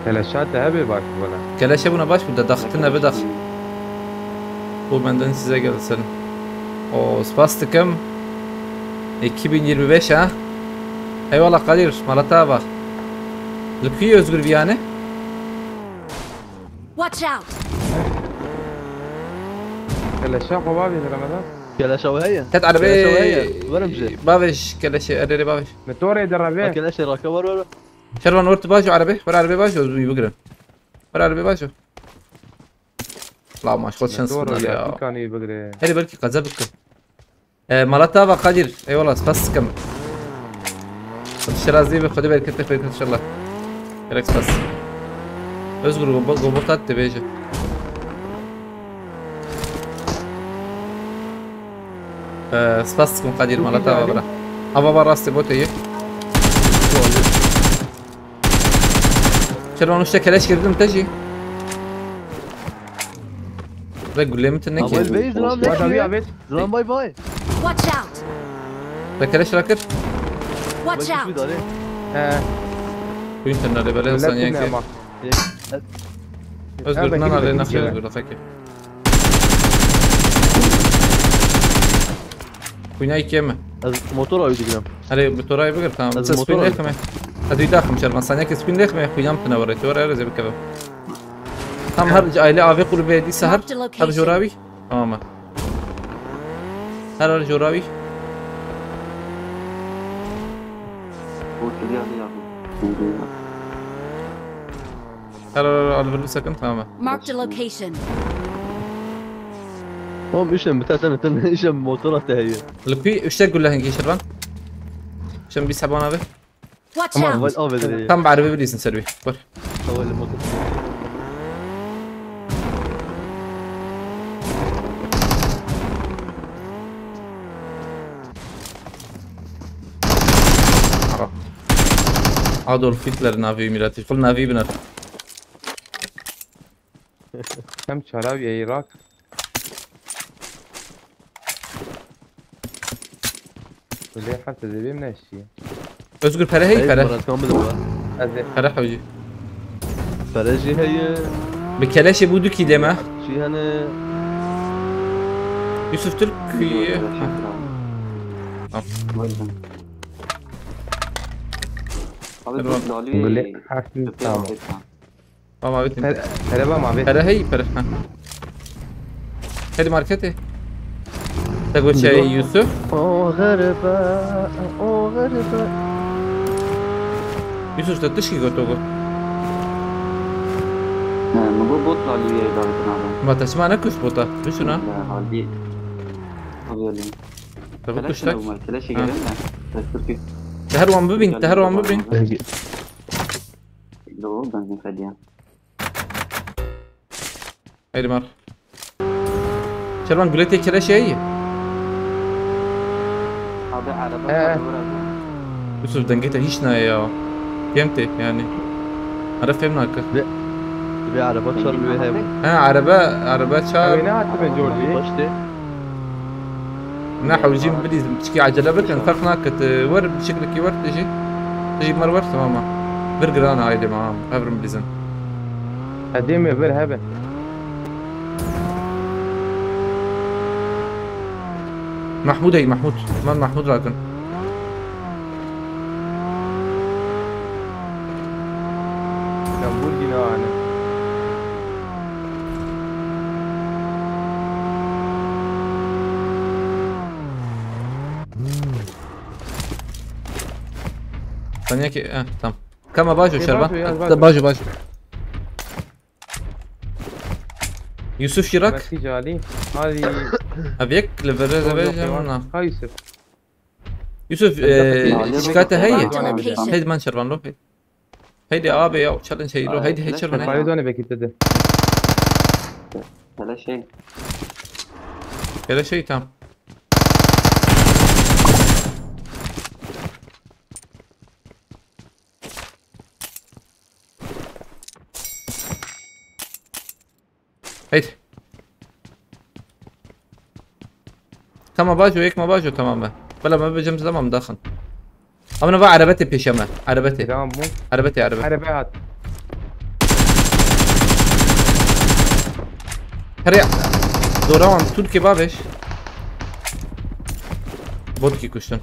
كلاشات هبي باش ولا keleşe buna baş burada daktına bir dak. Bu benden size gelsin. O spastikım 2025 ha. Eyvallah Kadir Malatya bak. Lütfi özgür bir yani. Watch out. كلاشات قبابي في رمضان كلاش وهي. Tet arabe ورمجي. baviş keleşe arere baviş. متوري دربيه كلاش راكا ور. شربان ورت باجو عربي ور عربي باجو بيقرن ور عربي باجو لا ما شغل شانس متوري يا كان يبقري هلي بركي قذبك مالتا قادر اي والله بس كم الشرازي بخدي بالك انت فيك ان شاء الله ركس بس اصبر قبطات تبيجي سباستكم قدير مالتا برا ابا براستي بوتي شلون اشتكى ليش كردم تجي رجل ليه متنك أول بيز زلام هذا ليه. بيت زلام باي باي. Watch out. لك ليش راكب Watch out. كنت انا ريبلين ثانيه كي اصبر انا علينا خير اصبر فكر كويناي كيما موتور أيدي جرام. علي بتوراي بقر تمام از بس سبين الموتور. ليخ ما هدي داخل مشان ثانيه كي سبين ليخ ما خويام تنورت ورا زي بكذا هم هرجع الى افي قربي دي سهر Marked a location. هر جوراوي تمام هر جوراوي هو كبير يا هر على سكن تمام Marked a location. هم إيش متى تن إيش موتورات هي. لبي ايش تقول له هنجي شربان عشان بيسحبون هذا Watch أول out. بدري. كم بعربي بليز نسوي بر أول موتور. ادولف هتلر نافي ميلاتي قل نافي بنر كم شراب يا عراق وليه حتى زي من الشيء özgür para hey para مرات كم بدو أزي para حوجي فرجي هي بكلاش بودو كي دما شي هنا يوسف تركي نقول لك حاسس تمام ما بيت ترى ما بيت para hey para هذه ماركته تقول شيء يوسف او غربة او غربة يوسف تتشكي قلتوكو نقول بطلع لي وياي بعد نعم ما تسمع نكش بوتا بشونا هادي أبيض تبكش كلاش تك لو ما كلاش يقرنا تركي تهروان ببين تهروان ببين لو بنزين خديان هيدي مار شربان قلت لك كلاش هي هذا عربة يوسف دنقيته هيشنا يا فهمتي يعني عرفت فهمناك تبي عربات شر بيه هاي ها عربات شاب وينها تبن جورجي بشتي نحو الجيم بليز بتشكي عجلة بكن فرق ناكت ورد شكلك ورد تجي مر ورد تماما برجر انا عادي معاهم هبر بليزن قديم يبر هبه محمود اي محمود من محمود راكن جنبول دينا انا ثانية كي تمام كما باجو إيه شربان باجو، باجو يوسف شراك ماشي جالي هذه ابيك لفرز هاي يوسف يوسف شكاته هي Marked a هيدي location. ما نشربان له هيدي ابي او تشالنج هي له هيدي شربان بايدو انا بكي تده ولا شيء كذا شيء تام هيدي كما باجو هيك ما باجو تماما بلا ما بجمز تمام داخل انا بقى عربتي بيشما عربتي تمام مو عربتي عربيات هريع دوران تركي بابش بودكي كشتن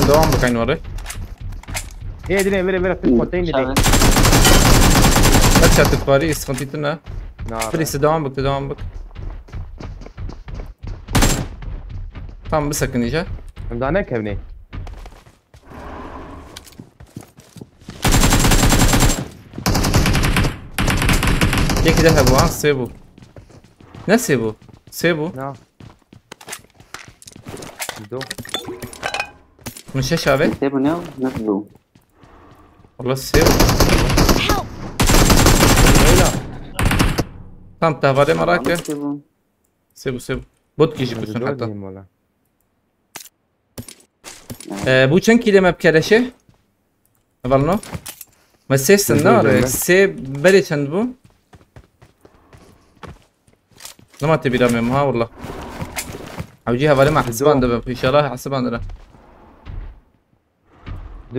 دوام بكاين وري هي دي بيري في الكونتين دي لا تشاتك باريس خنتيتنا نعم بريس دوام بك tamam bir sakınca. مدانك هبني يكي ذهبوا ها سيبوا نسيبوا سيبوا نعم دو من شاشة abi سيبوا ناو نزلوا والله سيبوا tamam تهفاري مراكة سيبوا بوت كيجي بسون حتى bu چند kelime bkeleşe Valno ما سيستن نار سي بري چند bu لما تبي رامي ها والله عوجيها بالي مع حسبان دبا ان شاء الله حسبان ده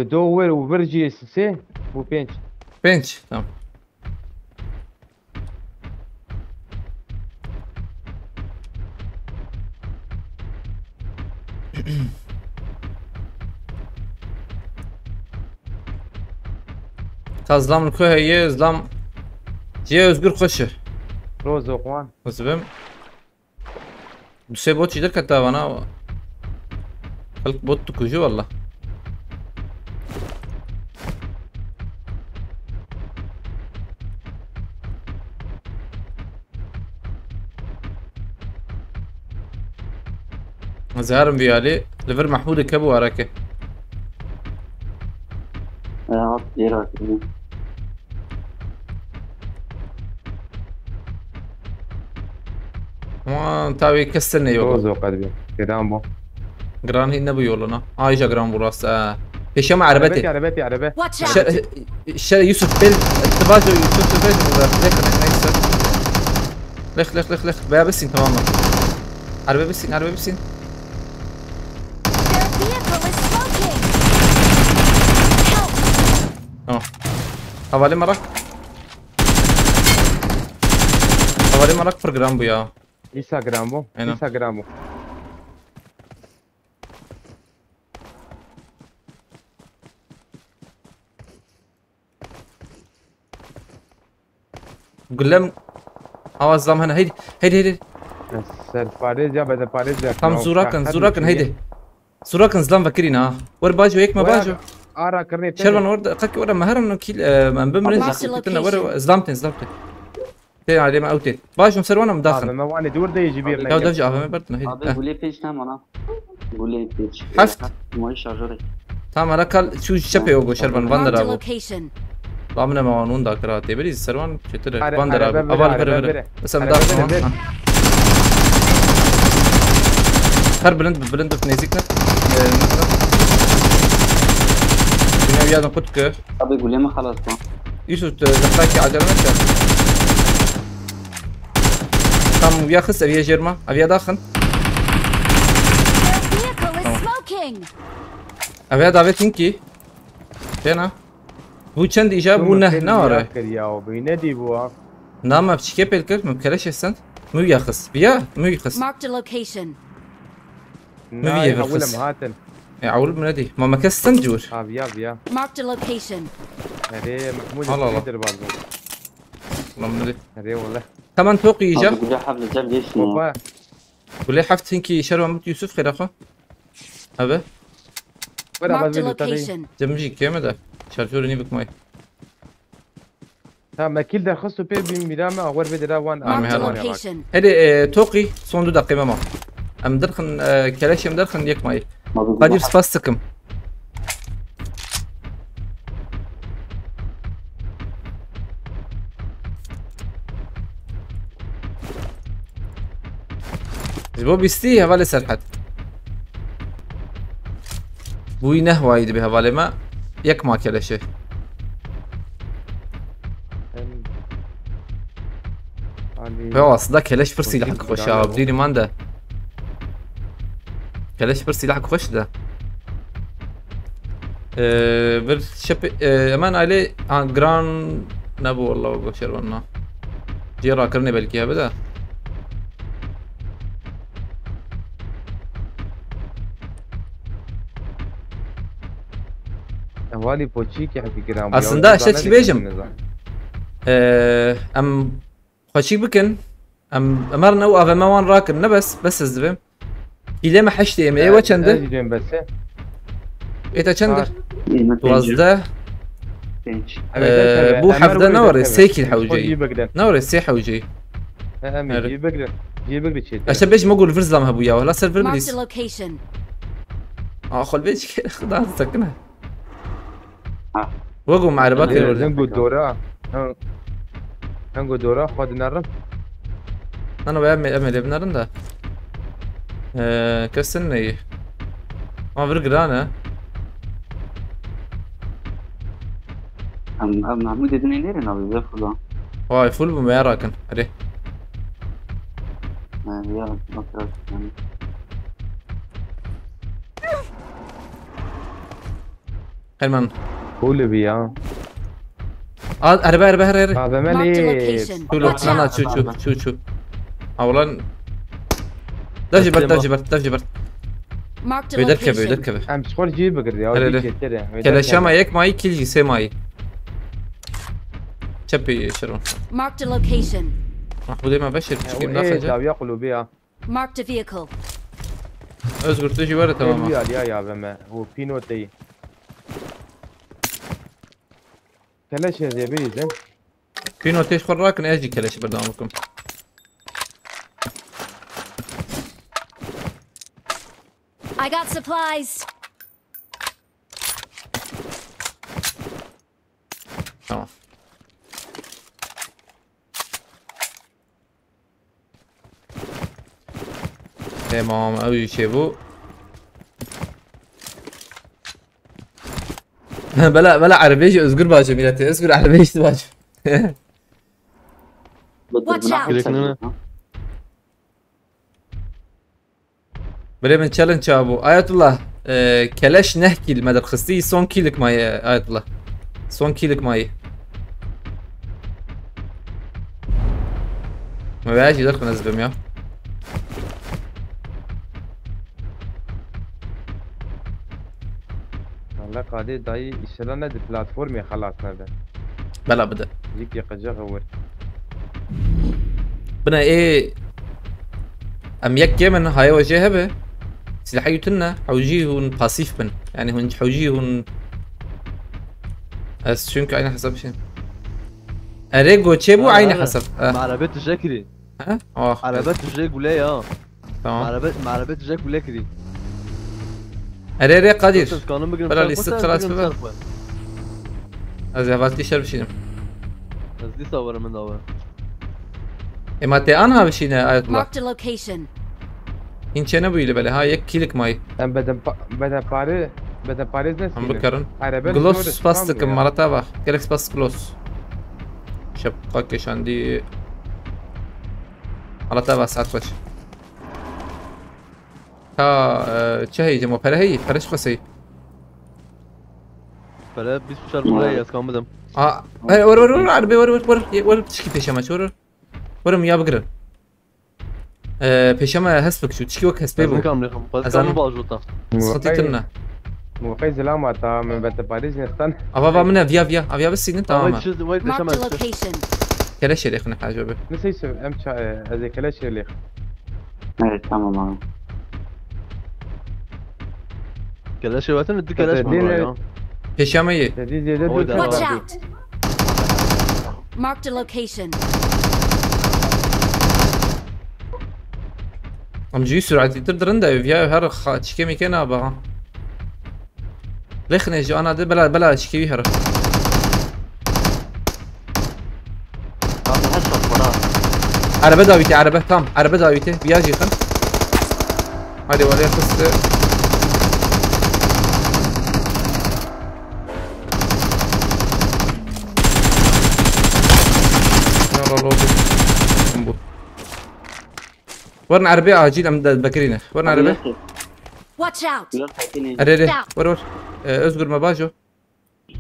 دو وير وبرجي سي بو بينش بنش tamam Kazlam koyuyor, zlam. Ciye özgür koşu. روز وقوان Nasibim. Bu şey bot çiğdir katta bana. Kalk bot tukucu valla. زهرم بيالي لفر محمود كبو وراكه عط ديرك ما تاوي كسرني روز يوكو وقدبي كدام بو جران هي نبي يولنا ايجا جران براس ايش مع عربتي عربتي Watch out! الشارع يوسف بيل اتباجو يوسف بيل لخ بقى بسين تماما عربي بسين Their vehicle is smoking! Help! حوالي مرك برجرام بيا انستغرامو أنا. انستغرامو قول لهم اواز زام هنا هيدي سر فارز يا بدل فارز tam زوراكن هيدي زوراكن زلام فكرينا ور باجو هيك ما باجو ارا كرني شربن ورد قك ورا مهرم نو كيل من بمرز قلنا ور زلامتين تي علي ما اوتي باجو مسرونا مداخل ما واني دور ده يجي بيرنا يا دفج افهم بردنا Abi هيدي gule page ne bana? Gule page. Haft. Moje şarjörü. تام ركل شو شبي اوغو شربن Marked بندر a ابو location. رامنا ما ونون داكرات بريز سروان شتر أنا- بندر أنا ابو ببرة، اول أنا بر ببرة. بس أنا مداخل ببرة. هر بلند في نيزيكنا بنا ويانا قدك Abi gule mi halas mı? يوسف دخلك عجلنا تام ويا خس ابي جيرما ابي داخل Their vehicle is smoking! ابي دافيت انكي هنا بو چند ايجاب بو نه ناره يا وبينادي بوا نام بشكي بالكل مبكرش السنت مو يخص بيا مو يخص Marked a location. ما في ولا بالخص. مهاتن يعول بنادي ما مكس سنجور بيا Marked a location. هري محمود الله الله. يقدر برضه والله بنادي هري والله كمان توقي Abi ايجا gule havle cel geçsin. بابا ولي حفت هنكي شروا مت يوسف خير اخو ابا ولا Marked a بس فيديو تاني location. جمجي كيما ده شارجور نيبك ماي ما كيل ده خصو بي بين ميراما اول فيديو ده وان عمي Marked a هلا. location. هدي توقي صندو دقيقة ما ام درخن كلاش ام درخن يك ماي Abi قادر gule سفاستكم بو بيستي هفالي سرحت بوي نهوايد بهفالي ما يك ما كلاشه بواس ده كلاش فرسي لحق خوش يا بديني ماندا كلاش فرسي لحق خوش ده بالشب امان عليه جران نبو والله وبشر ونا جيرا كرني بالكي بدا والي بوتشيك يحكي كلام أصلاً ده أشياء بيجم. ام خوشي بكن ام امرنا وافا ما وان راكن بس الزبم إذا ما حشتي ام اي وچنده بس ايتا چنده Yine وازده page. بو حفده نور السيكي الحوجي بقدر نور السي حوجي امي بقدر بقدر شيء عشان بيج مقول فرز لام هبويا ولا سيرفر Marked a بليز location. خل بيج كده خدها سكنها وقوا مع رباك الولد نقول دورة نقول دورة خد نرم انا بعمل ابن رندا كسني ما برقر انا Mahmut edin nerin abi be fula. واي فول بما راكن اري Ya bakar. خيمان قول بيا اربع اربع هذا Marked a مالي location. شو لو Watch لا out. شو اولا دف جبرت Marked a بيدركب location. بيدركب ام سخول جيب بقدر يا هلا ودي هلا. كده كلا شاما يك ماي كل جي سي ماي شبي شرون Marked a location. محمود ما بشر تشكيل ايه داخل لو يقولوا بيا Marked a vehicle. اصبر تجي ورا تماما يا بما هو بينو تي كلاش يا زبيدي زين كينو تيش خراكن اجي كلاش برنامجكم I got supplies. تمام تمام اوي شيبو بلا عربيجي ازقر باجو ميلاتي ازقر عربيجي باجو. Watch out. بلي من تشالنج ابو آية الله كلاش نحكي المدى خستي صون كيلك ماي آية الله صون كيلك ماي ما بقاش يدخل نزبم يا والله قاعدة داي يشتغلنا دي بلاتفورم خلاص هذا بلا بدا يجيك يقجا غور بنا ايه ام يك من هاي وجهه به سلاحيتنا حوجيهن باسيف بن يعني هن حوجيهن اس شنك عين حسب شنو اريجو تشيبو عين حسب عربية الجاكري ها عربية الجاك ولا تمام عربية الجاك ولا كري اري قدير بلا الاستقراص بقى ازي هفالتي شرب شنو بس دي صور من اول اما تي انا بشينا آية الله Marked a location. إن كان أبوي لبلي هاي يك كيلك ماي ام بدن باريز نسي هم بكرن عربي جلوس باستك مرتا باخ جالكس باست جلوس شبقك عندي مرتا باخ ساعات وش ها تشهي جمو هي فرش قصي فلا بيس شهر ملايا كم بدم ور عربي ور تشكي بيشما شو ورم يا بقرن بيشما هسبك شو تشكي وك هسبيبو كم رقم بس كم باجوتا سقطتنا مو قيز لا ما تا من بدن باريز نستن ابا منا فيا بس انت تمام وين Marked a بيشما location. كلا شيء يخنا حاجه به نسي شو ام هذا كلاش اللي ايه تمام. كلاش وقتنا نديك كلاش دين- بيشما يي جديد Watch out. Marked a location. ام جي سرعتي تقدر ندعي فيها هر تشكي مكانها بقى ليخني جو انا بلا تشكي هر عربة داويتي عربة تام عربة داويتي بياجي خل هذه ولا قصة يلا لودي ورنا عربية عاجل ام بكرينه ورنا عربية Watch out. اري ور اصبر ما باجو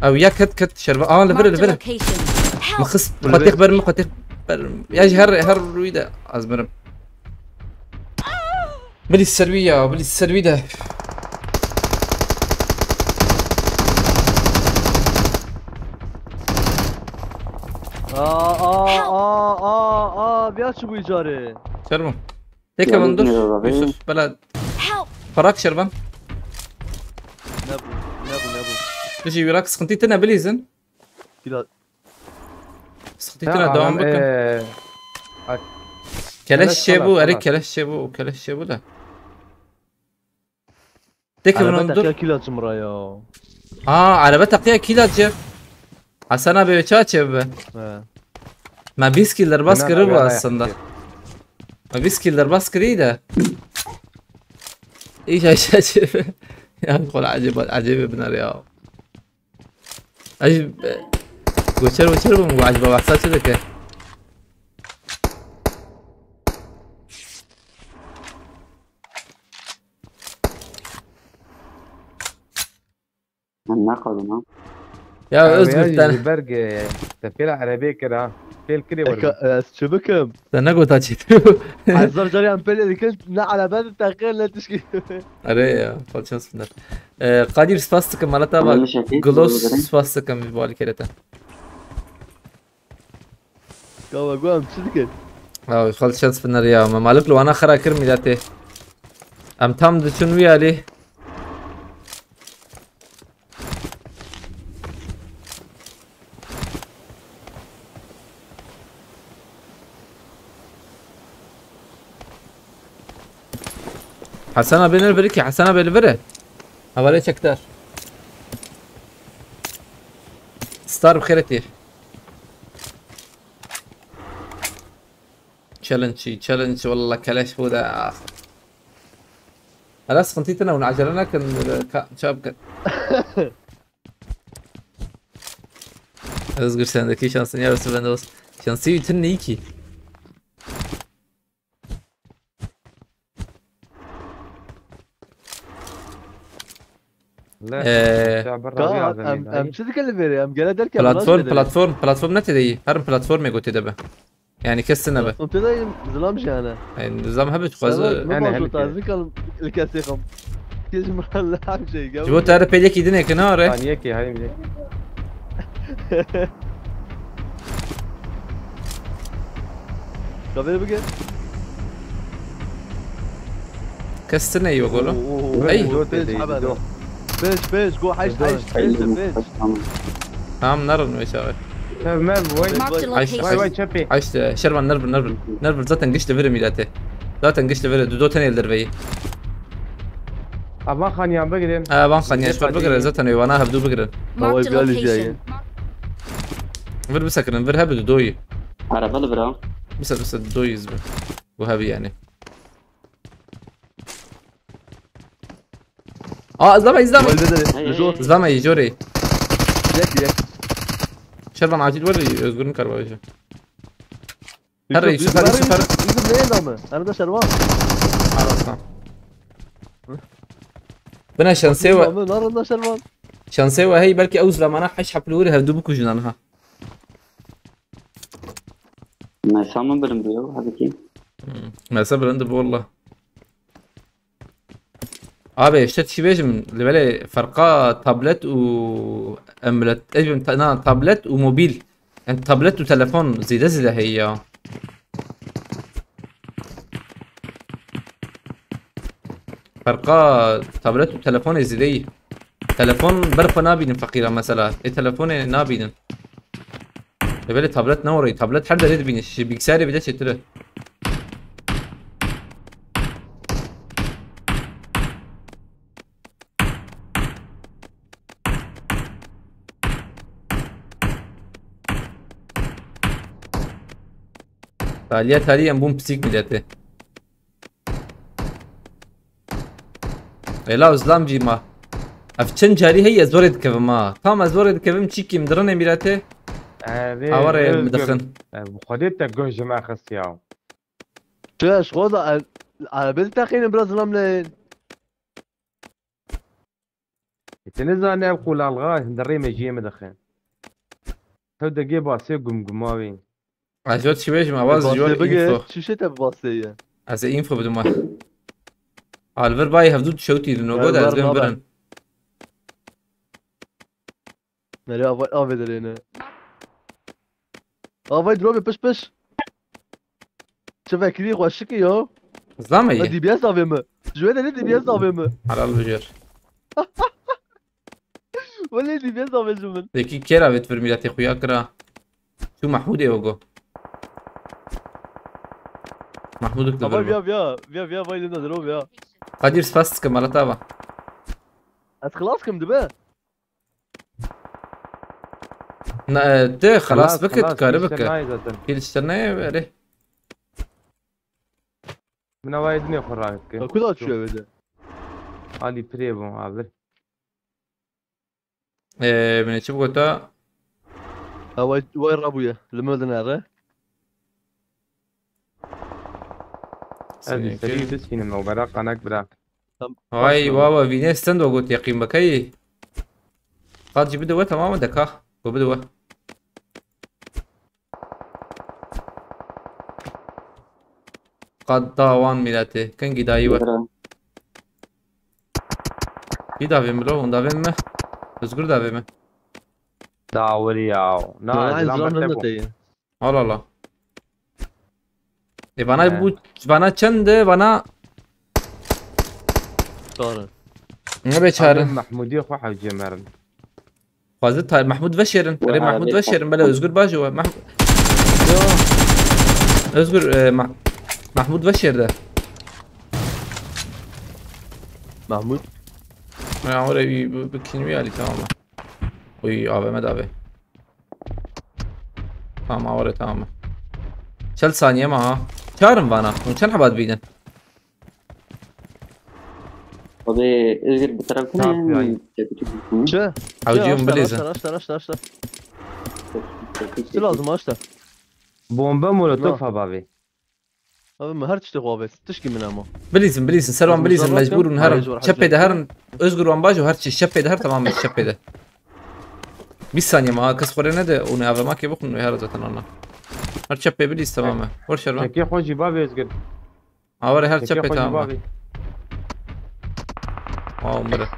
او يا كت شربة Marked a لفر location. Help. مخص قطيق برم قطيق برم ياجي هر رويدا ازمرم بلي السروية بلي السرويدة بيات شو بيجاري شربم هيك من دور يوسف بلد Help. فراك شربان نبو تجي وراك سخنتيتنا بليزن كلا سخنتيتنا دوام بكم كلاش شيبو اريك كلاش شيبو لا تك من دور كلا جمرايا عربة تقيا كيلا جيف حسنا بيتشاتشب ما بيسكيلر باس كربا aslında ما بيسكيلر باس كريده ايش يا قول عجيب ابن الرياض عجيب وشرب وعجبه واحسن كذا النقل يا اصبر تاني برق تفيلة عربية كده فيل كده ورق شو بكم تنقو تاجي عزر جاري عم بلي اللي كنت على باب التأخير لا تشكي اري فال شانس بنر قادر سباستك مالتا با جلوس سباستك بالي كده قام شو ذكر فال شانس بنر يا ما مالك لو انا خرا كرمي ذاته ام تام دشون ويا عليه حسنا بين البريكي حسنا بين البري اولي شكتر ستار بخيرتي تشالنج والله كلاش فودا خلاص خنتيتنا ونعجلنا كان شاب Özgür sendeki şansın yarısı bende olsun. Şansı bitirin iyi ki. لا Eee برا كا رياض ام شو تتكلم فيري ام قال دركب platform ne تدي هرم platform يقول تدبه يعني كسنا به قمت دايم ظلامش انا يعني نظام هبت خلاص ما أنا موجود هلك. ذيك الكاسيخم كل مرة لاعب شيء جبت تعرف بيدك يدنا كناره ثانيك هاي مليك قبل بقى كسرنا ايوه قولوا أي. بيش جو حيش بيش tamam narın ve şahı ما وين Marked a عايش location. وين وين شبي عايش شربان نربل zaten güçlü verim ilate zaten güçlü verim دو tane eldir beyi أبغى خاني عم بقرن ban خانيا شوار بقرا zaten وانا هبدو بقرا هو Marked a قال لي جاي location. ver بسكرن ver هبدو دوي عربة برا بس دوي يزبل وهبي يعني ازلama هو البدل هي- نجوت ازلama يجوري يك شربان عاجل وري özgürün karbayıcı هري شوف هري شوف هري يوسف ليه ضامن انا ده شروان خلاص بنا شانسيوه نار ده شروان شانسيوه هي بلكي اوز لما انا حش حبلوري هبدو بكو جنانها ما سامن برم بيو هذا كي ما صبر عنده والله abi اشتريت شي بيجم اللي بالي فرقه تابلت و املت ايش تابلت وموبيل يعني تابلت وتلفون زي هي فرقه تابلت وتلفون زي تلفون برفه نابين فقيره مثلا اي تلفون نابين اللي بالي تابلت نوري تابلت حد ريد بين شي بيكساري بدات تشتري فعاليات حاليا بوم بسيك ملياته لا زلامجي ما افچن جاري هي زورد كفما تام زورد كفم تشيكي مدرن ميراته اور مدخن خديت جوج ما خسياو شاش خذ على بنت اخي براس لين تنزل انا اقول الغاز ندري ما يجي مدخن تبدا جيبا سيقم قماوي عجبت شي بيش ما باز جول انفو شو شتا بباصية از انفو بدون ما الفر باي هفدود شوتي لانه قد از بين برن لا افاي درينا افاي دروبي بش شوف كري خوشكي يو زلامي دي بياس افيما جوينا دي بياس افيما على البجر ولا دي بياس افيما ديكي كيرا بتفر ميلاتي خويا كرا شو محمود يوغو محمود افاي اكتب بيا فاي لنا دروب يا قادر فاست كمالتابا خلاص كم دبا ده خلاص بكت كاربك كيل كيل اشترنا عليه من وايدني خراك كلها شو بدا هذه بريبو عابر من شوف قلت وين رابويا لما بدنا نرى هذه سريع بس فينا لو براق انا اكبر هاي واوا فيني ستند وقلت يقين بكي قد جبت دوا تماما دكا وبدوا قد طاوان ميلاته كان قدايوه برا في دافي ملو دافي ما özgür دافي ما داوري ياو انا نا عايز زلام رمنا بتبو تي Allah Allah. Bana çende bana صار ne beçarın. محمودي خو حوجي مرن Fazla Mahmud Veşer'in. Vay Mahmud abi. Veşer'in böyle Özgür Bacı var. Özgür Mahmud Veşer'de. محمود Ya oraya bir kelime ali tamam mı? Oy AVM de abi. Tamam oraya tamam mı? Çal saniye mi ha? Çağırın bana. Çan habat bidin. وبي اجر بطرف تعرف يعني. كنا شو Avcıyım bilirsin. اشتر چی لازم هاشتا بومبا مولوتوف لا. بابي. ما هر تشتي خوابس تشكي من اما بليزن سلام بليزن مجرد مجبور كم؟ هرن هاي شبي ده هرن ازقر وانباج وهرتش الشبي ده هر تمام الشبي ده 20 ثانية ما كس خورينا ده ونهار ما كي بكون هر زتنا انا هر شبي بليز تماما ورش الرا شكي خوجي بابي ازقر. هاوري هر شكي شبي خوجي تماما بابي. واو مره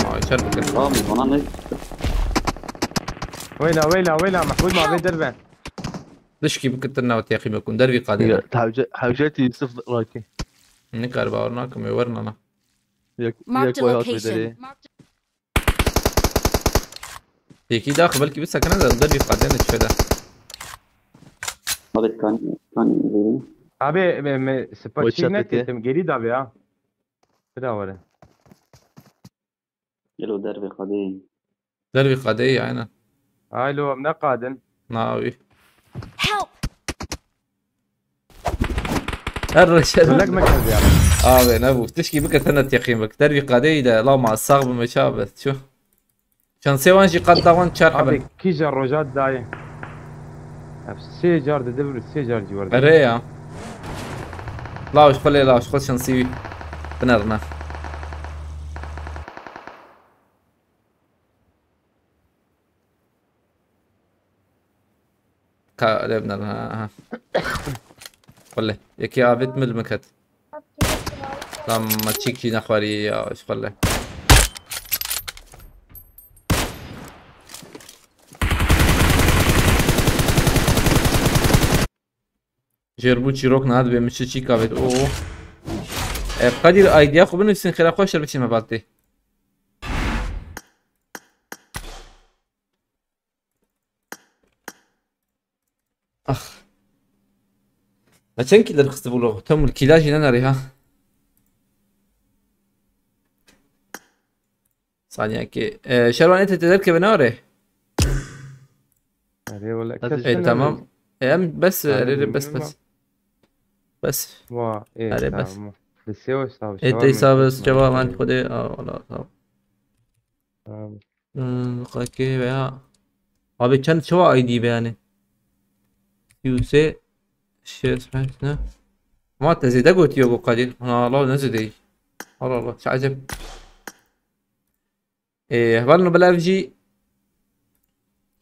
ما شربك رامي وانا ويلا محمود ما بين دربه. دشكي بكترنا وتياخي بكون دربي قادر حاجاتي يوسف راكي نكار باورناكم يورنا انا Marked a كوي هات location. بدري تيكي داخل بلكي بس كندا دربي قادر نتفدا ما كان ابي سباتشينت وشتك. تم جديد ابي ها. كده ولا. له دربي قديم. دربي قادر عينا هاي لو من قادن. ناوي Help! الرجال لك مكان زياده. بين ابو تشكي بك ثنت يقيمك دربي قادر ده لا مع الصاغب ما شابه شو كان سيوانجي قد داون شار ابي حبل كيجر روجات داي. السيجار دبر السيجار جوار. ريا لا وش خلي لا وش خل شنسي بنرنا لبنر خله يكي عبد مل مكت لما تشيكي نخواري يا وش خله جربو چیروک نهاد به میشه چی کابد او قدیر ایدیا خوب بنویسین خیلی خوش شد بچین مبالتی اخ چند کیلر خسته بولو تم الكیلاجی نناری ها ثانیه که شروان انت تقدر که بناره ولا تمام بس بس وا ايه أري بس. بالسيو صعب. انت حساب جواب عند خودي ولا صعب اوكي بقى ابي كان شو اي دي بياني يوسي شير سمعتنا ما تزيد قلت يوغو قليل انا الله نزدي الله شو عجب هبالنا بالافجي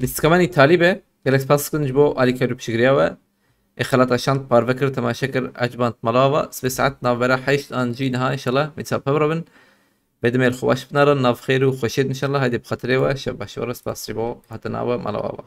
بس كمان طالبه جالكس باس كنجبو علي كرب شجرياوه خلط عشان بارفكر تماشكر اجبانت ملاوا سبسعت نافرا حيش انجي نها ان شاء الله متسبب ربن بدمير خوش بنار ناف خير وخشيت ان شاء الله هيدي بخطري وشبه شورس باسريبو هتناوى ملاوا